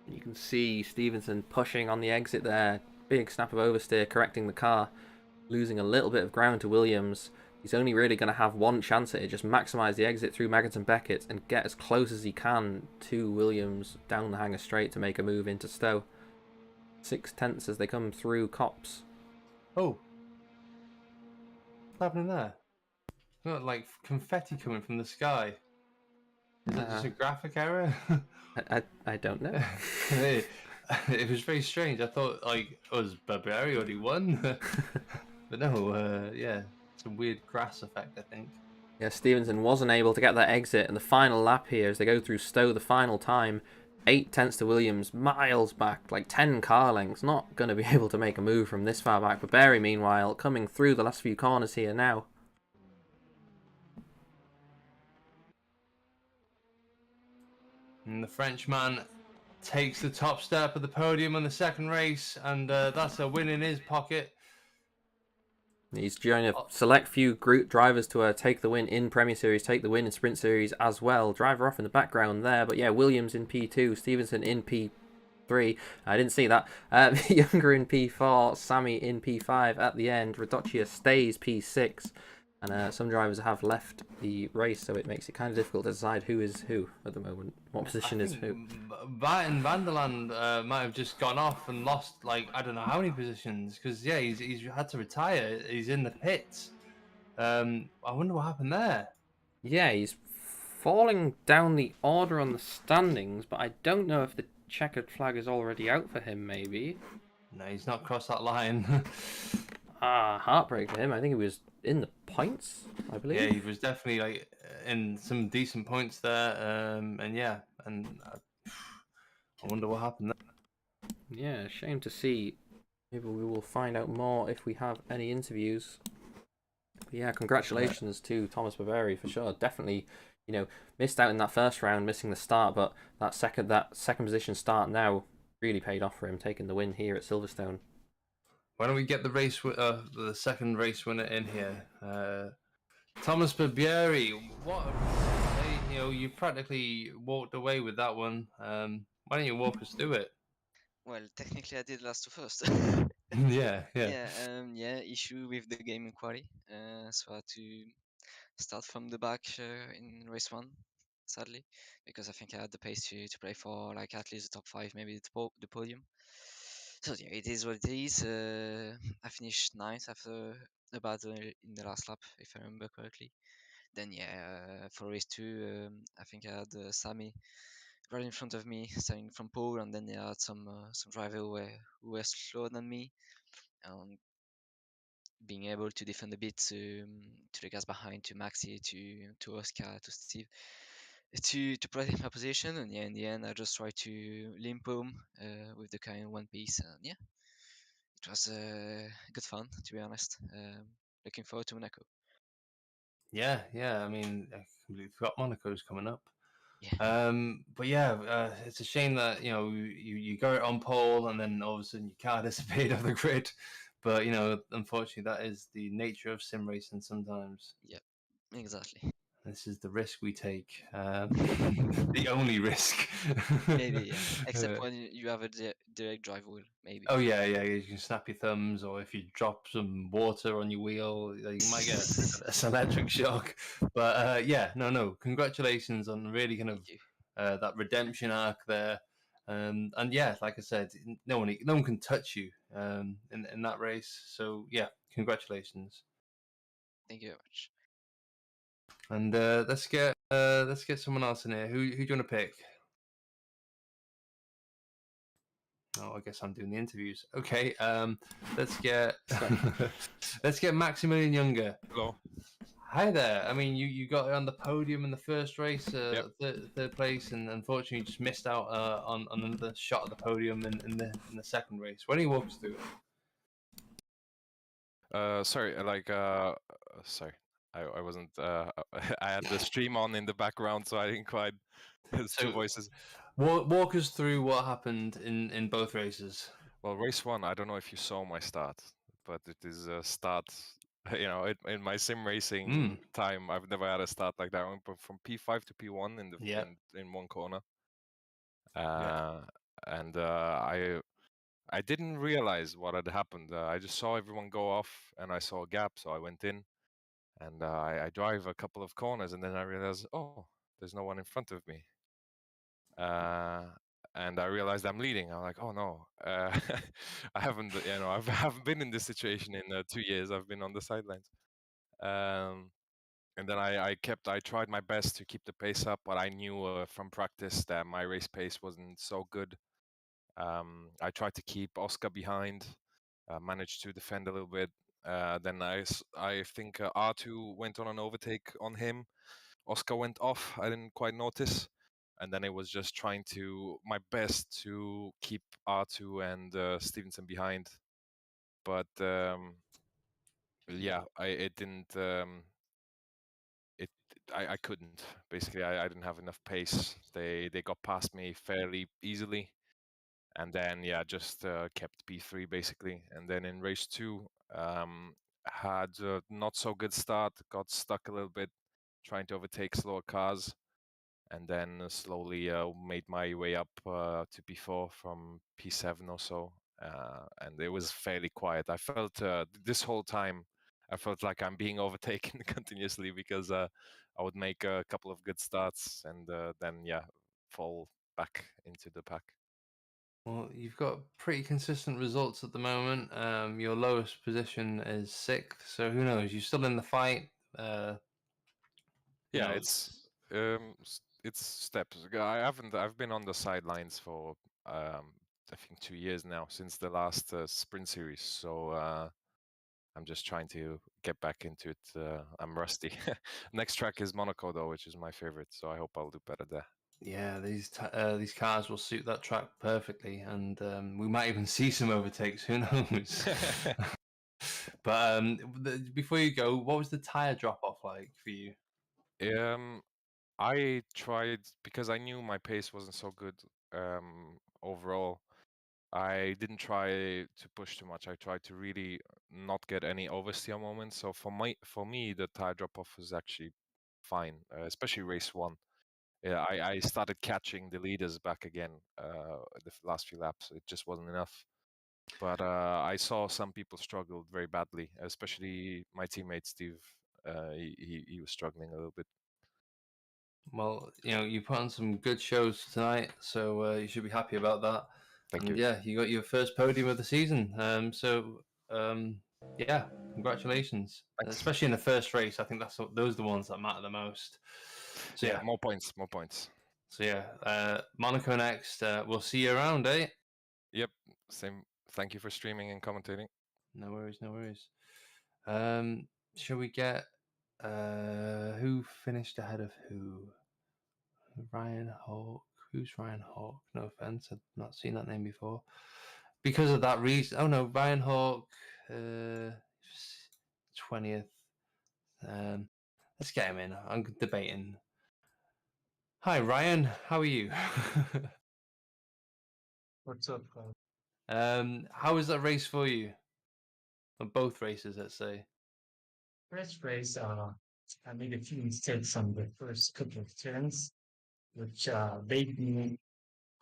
You can see Stevenson pushing on the exit there. Big snap of oversteer, correcting the car. Losing a little bit of ground to Williams. He's only really going to have one chance at it. Just maximise the exit through Maggotts and Beckett and get as close as he can to Williams down the hanger straight to make a move into Stowe. 6/10 as they come through Copse. Oh. What's happening there? Got like confetti coming from the sky. Is that just a graphic error? I don't know. It was very strange. I thought like was Barberi already won, but no. Yeah, some weird grass effect, I think. Yeah, Stevenson wasn't able to get that exit, and the final lap here as they go through Stowe the final time, 8/10 to Williams, miles back, like 10 car lengths. Not going to be able to make a move from this far back. Barberi, meanwhile, coming through the last few corners here now. And the Frenchman takes the top step of the podium on the second race, and that's a win in his pocket. He's joining a select few group drivers to take the win in Premier Series, take the win in Sprint Series as well. Driver off in the background there, but yeah, Williams in P2, Stevenson in P3. I didn't see that. Younger in P4, Sammy in P5 at the end. Radocchia stays P6. And some drivers have left the race, so it makes it kind of difficult to decide who is who at the moment. What position is who? Van der Land might have just gone off and lost, like, I don't know how many positions, because, yeah, he's had to retire. He's in the pits. I wonder what happened there. Yeah, he's falling down the order on the standings, but I don't know if the checkered flag is already out for him, maybe. No, he's not crossed that line. Heartbreak for him. I think he was in the points, I believe. Yeah, he was definitely like in some decent points there, and yeah, and I wonder what happened there. Yeah, shame to see. Maybe we will find out more if we have any interviews. But yeah, congratulations to Thomas Barberi for sure. Definitely, missed out in that first round, missing the start, but that second position start now really paid off for him, taking the win here at Silverstone. Why don't we get the second race winner in here? Thomas Barberi, what a race you practically walked away with that one. Why don't you walk us through it? Well, technically, I did last to first. Yeah, yeah. Yeah, issue with the game quality. So I had to start from the back in race one, sadly, because I think I had the pace to play for like at least the top five, maybe the podium. So yeah, it is what it is. I finished ninth after a battle in the last lap, if I remember correctly. Then yeah, for race two, I think I had Sammy right in front of me, starting from pole, and then they had some driver who were slower than me, and being able to defend a bit to the guys behind, to Maxi, to Oscar, to Steve, to protect my position. And yeah, in the end, I just tried to limp home with the car in one piece, and yeah, it was good fun, to be honest. Looking forward to Monaco. Yeah, yeah. I mean, I completely forgot Monaco's coming up. Yeah. But yeah, it's a shame that you go it on pole and then all of a sudden your car disappeared off the grid. But unfortunately, that is the nature of sim racing sometimes. Yep, exactly. This is the risk we take. The only risk. Maybe, yeah. Except Uh, when you have a direct drive wheel, maybe. oh yeah, you can snap your thumbs, or if you drop some water on your wheel, you might get an electric shock. But yeah, no, congratulations on really kind of Thank you. that redemption arc there. And yeah, like I said, no one can touch you in that race. So yeah, congratulations. Thank you very much. And let's get someone else in here. Who do you want to pick? Oh, I guess I'm doing the interviews. Okay, let's get let's get Maximilian Younger. Hello. Hi there. I mean, you got on the podium in the first race, Yep. third place, and unfortunately you just missed out on another shot at the podium in the second race. Why don't you walk us through it? Sorry, sorry. I wasn't. I had the stream on in the background, so I didn't quite. There's two So- voices. Walk us through what happened in both races. Well, race one. I don't know if you saw my start, but it is a start. In my sim racing time, I've never had a start like that. I went from P5 to P1 in the Yeah. in one corner. Yeah. And I didn't realize what had happened. I just saw everyone go off, and I saw a gap, so I went in. And I drive a couple of corners, and then I realize, oh, there's no one in front of me. And I realized I'm leading. I'm like, oh no, I haven't, I haven't been in this situation in 2 years. I've been on the sidelines. And then I tried my best to keep the pace up, but I knew from practice that my race pace wasn't so good. I tried to keep Oscar behind, managed to defend a little bit. Then I think R2 went on an overtake on him. Oscar went off. I didn't quite notice. And then it was just trying my best to keep R2 and Stevenson behind. But yeah, it didn't. I couldn't. Basically, I didn't have enough pace. They got past me fairly easily. And then yeah, just kept P3 basically. And then in race two, had a not so good start, got stuck a little bit trying to overtake slower cars, and then slowly made my way up to P4 from P7 or so. And it was fairly quiet. I felt this whole time, I felt like I'm being overtaken continuously because I would make a couple of good starts and then yeah, fall back into the pack. Well, you've got pretty consistent results at the moment. Your lowest position is sixth, so who knows? You're still in the fight. Yeah, it's steps. I've been on the sidelines for I think 2 years now since the last sprint series. So I'm just trying to get back into it. I'm rusty. Next track is Monaco though, which is my favorite. So I hope I'll do better there. Yeah, these cars will suit that track perfectly, and we might even see some overtakes. Who knows? But before you go, what was the tire drop off like for you? I tried because I knew my pace wasn't so good overall. I didn't try to push too much. I tried to really not get any oversteer moments. So for me, the tire drop off was actually fine, especially race one. yeah, I started catching the leaders back again the last few laps. It just wasn't enough. But I saw some people struggled very badly, especially my teammate Steve. He was struggling a little bit. Well, you put on some good shows tonight, so you should be happy about that. Thank And you. yeah, you got your first podium of the season. Yeah, congratulations. Thanks. Especially in the first race, I think those are the ones that matter the most. So Yeah, more points, more points. So yeah, Monaco next. We'll see you around, eh? Yep, same. Thank you for streaming and commentating. No worries, no worries. Shall we get who finished ahead of who? Ryan Hawk. Who's Ryan Hawk? No offense, I've not seen that name before. Because of that reason. Oh no, Ryan Hawk, 20th. Let's get him in. I'm debating. Hi Ryan, how are you? What's up? How was that race for you? Or both races, let's say. First race, I made a few mistakes on the first couple of turns, which made me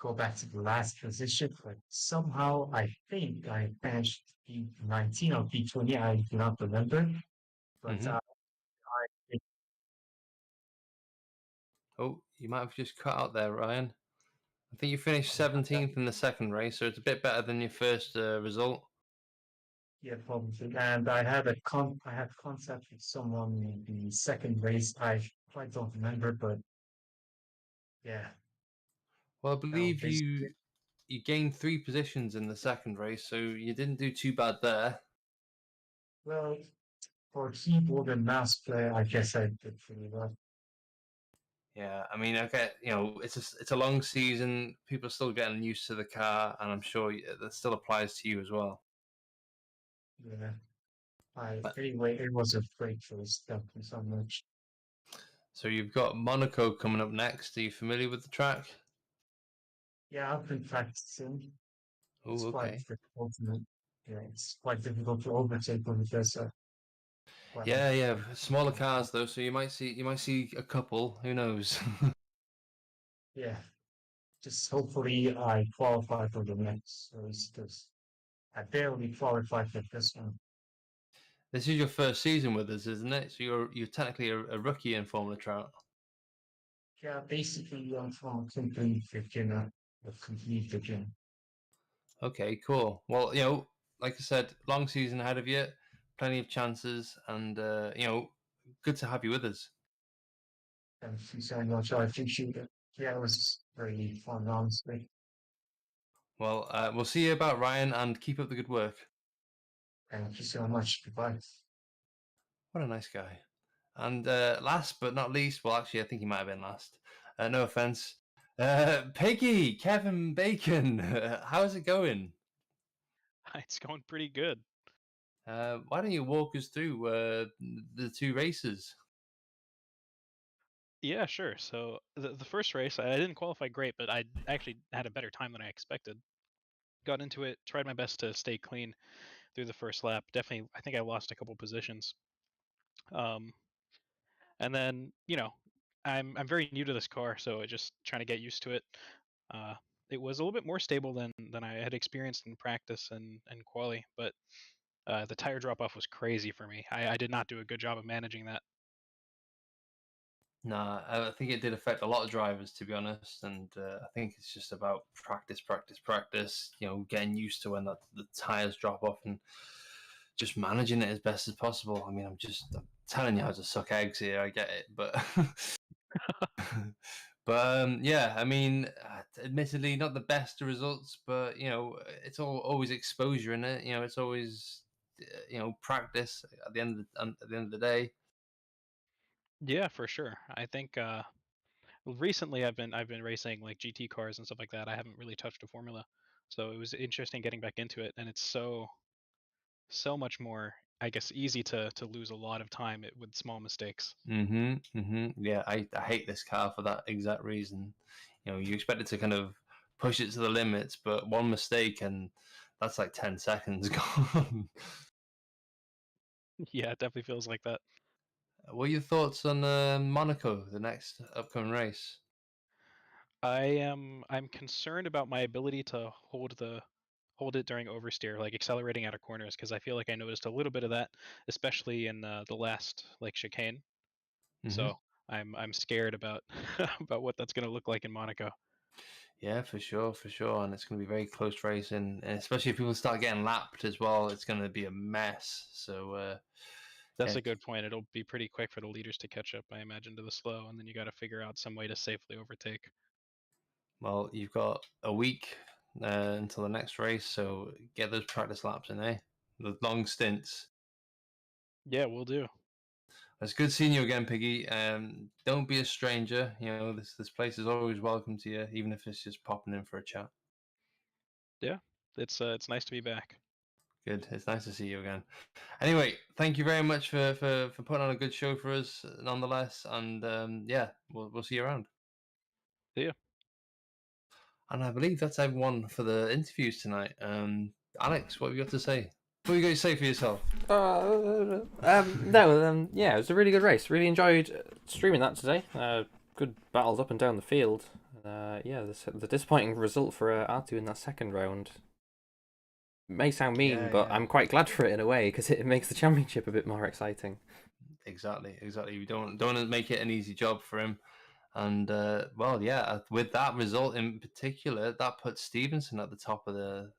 go back to the last position. But somehow, I think I finished P19 or P20. I do not remember. But Mhm. I Oh, you might have just cut out there, Ryan. I think you finished 17th in the second race, so it's a bit better than your first result. yeah, probably. And I had contact with someone in the second race. I quite don't remember, but yeah. Well, I Now believe basically, you gained 3 positions in the second race, so you didn't do too bad there. well, for keyboard and mouse player, I guess I did pretty well. Yeah, I mean, I get it's a long season. People are still getting used to the car, and I'm sure that still applies to you as well. Yeah. But Anyway, it was a great choice. Thank you so much. so you've got Monaco coming up next. Are you familiar with the track? Yeah, I've been practicing. It's Oh, quite okay. difficult it's quite difficult to overtake when there's quite a, Yeah, quite smaller a- cars though, so you might see a couple. Who knows? yeah. Just hopefully I qualify for the next race because I barely qualified for this one. This is your first season with us, isn't it? So you're technically a rookie in Formula Trout. Yeah, basically I'm from a complete beginner. Okay, cool. Well, like I said, long season ahead of you, plenty of chances, and good to have you with us. Thank you so much. I appreciate it. Yeah, it was really fun, honestly. Well, we'll see you about Ryan, and keep up the good work. Thank you so much. Goodbye. What a nice guy. And last but not least, well, actually, I think he might have been last. No offense. Piggy, Kevin Bacon, how's it going? It's going pretty good. Why don't you walk us through the 2 races? Yeah, sure. So the first race, I didn't qualify great, but I actually had a better time than I expected. Got into it, tried my best to stay clean through the first lap. Definitely, I think I lost a couple positions. Um, and then I'm very new to this car, so just trying to get used to it. Uh, it was a little bit more stable than I had experienced in practice and quali, but the tire drop off was crazy for me. I did not do a good job of managing that. Nah, I think it did affect a lot of drivers, to be honest, and I think it's just about practice, practice, practice. Getting used to when the tires drop off and just managing it as best as possible. I mean, I'm telling you how to suck eggs here. I get it, but yeah, I mean, admittedly, not the best results, but it's always exposure in it. It's always practice at the end of the day. Yeah, for sure. I think recently I've been racing like GT cars and stuff like that. I haven't really touched a formula, so it was interesting getting back into it, and it's so much more, I guess, easy to lose a lot of time with small mistakes. Yeah, I hate this car for that exact reason. You expect it to kind of push it to the limits, but one mistake and that's like 10 seconds gone. Yeah, it definitely feels like that. What are your thoughts on Monaco, the next upcoming race? I'm concerned about my ability to hold it during oversteer, like accelerating out of corners, because I feel like I noticed a little bit of that, especially in the last like chicane. So I'm scared about about what that's gonna look like in Monaco. Yeah, for sure, and it's going to be very close racing, and especially if people start getting lapped as well, it's going to be a mess. So That's yeah, a good point. It'll be pretty quick for the leaders to catch up, I imagine, to the slow, and then you got to figure out some way to safely overtake. well, you've got a week until the next race, so get those practice laps in, eh? The long stints. Yeah, we'll do. It's good seeing you again, Piggy. Don't be a stranger. You know, this place is always welcome to you, even if it's just popping in for a chat. Yeah, it's nice to be back. Good. It's nice to see you again. Anyway, thank you very much for putting on a good show for us, nonetheless. And yeah, we'll see you around. See ya. And I believe that's everyone for the interviews tonight. Alex, what have you got to say? What are you going to say for yourself? No, yeah, it was a really good race. Really enjoyed streaming that today. Good battles up and down the field. Yeah, the disappointing result for R2 in that second round may sound mean, Yeah, but yeah. I'm quite glad for it in a way because it makes the championship a bit more exciting. Exactly. We don't want to make it an easy job for him. And well, yeah, with that result in particular, that puts Stevenson at the top of the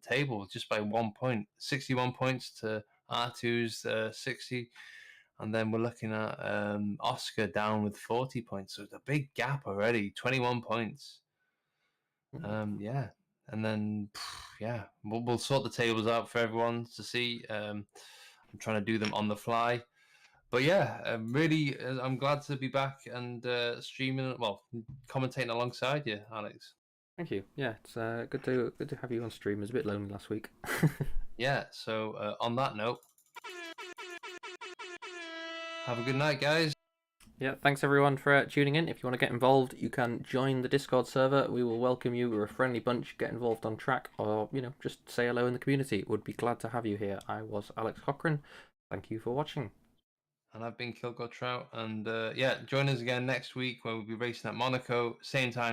table just by 1 point, 61 points to R2's 60. And then we're looking at Oscar down with 40 points. So it's a big gap already, 21 points. Yeah. And then, yeah, we'll sort the tables out for everyone to see. I'm trying to do them on the fly. But yeah, I'm glad to be back and streaming, well, commentating alongside you, Alex. Thank you. Yeah, it's good to have you on stream. It was a bit lonely last week. Yeah, so on that note, have a good night, guys. Yeah, thanks everyone for tuning in. If you want to get involved, you can join the Discord server. We will welcome you. We're a friendly bunch. Get involved on track, or just say hello in the community. Would be glad to have you here. I was Alex Cochran. Thank you for watching. And I've been Kilgore Trout. And yeah, join us again next week where we'll be racing at Monaco, same time.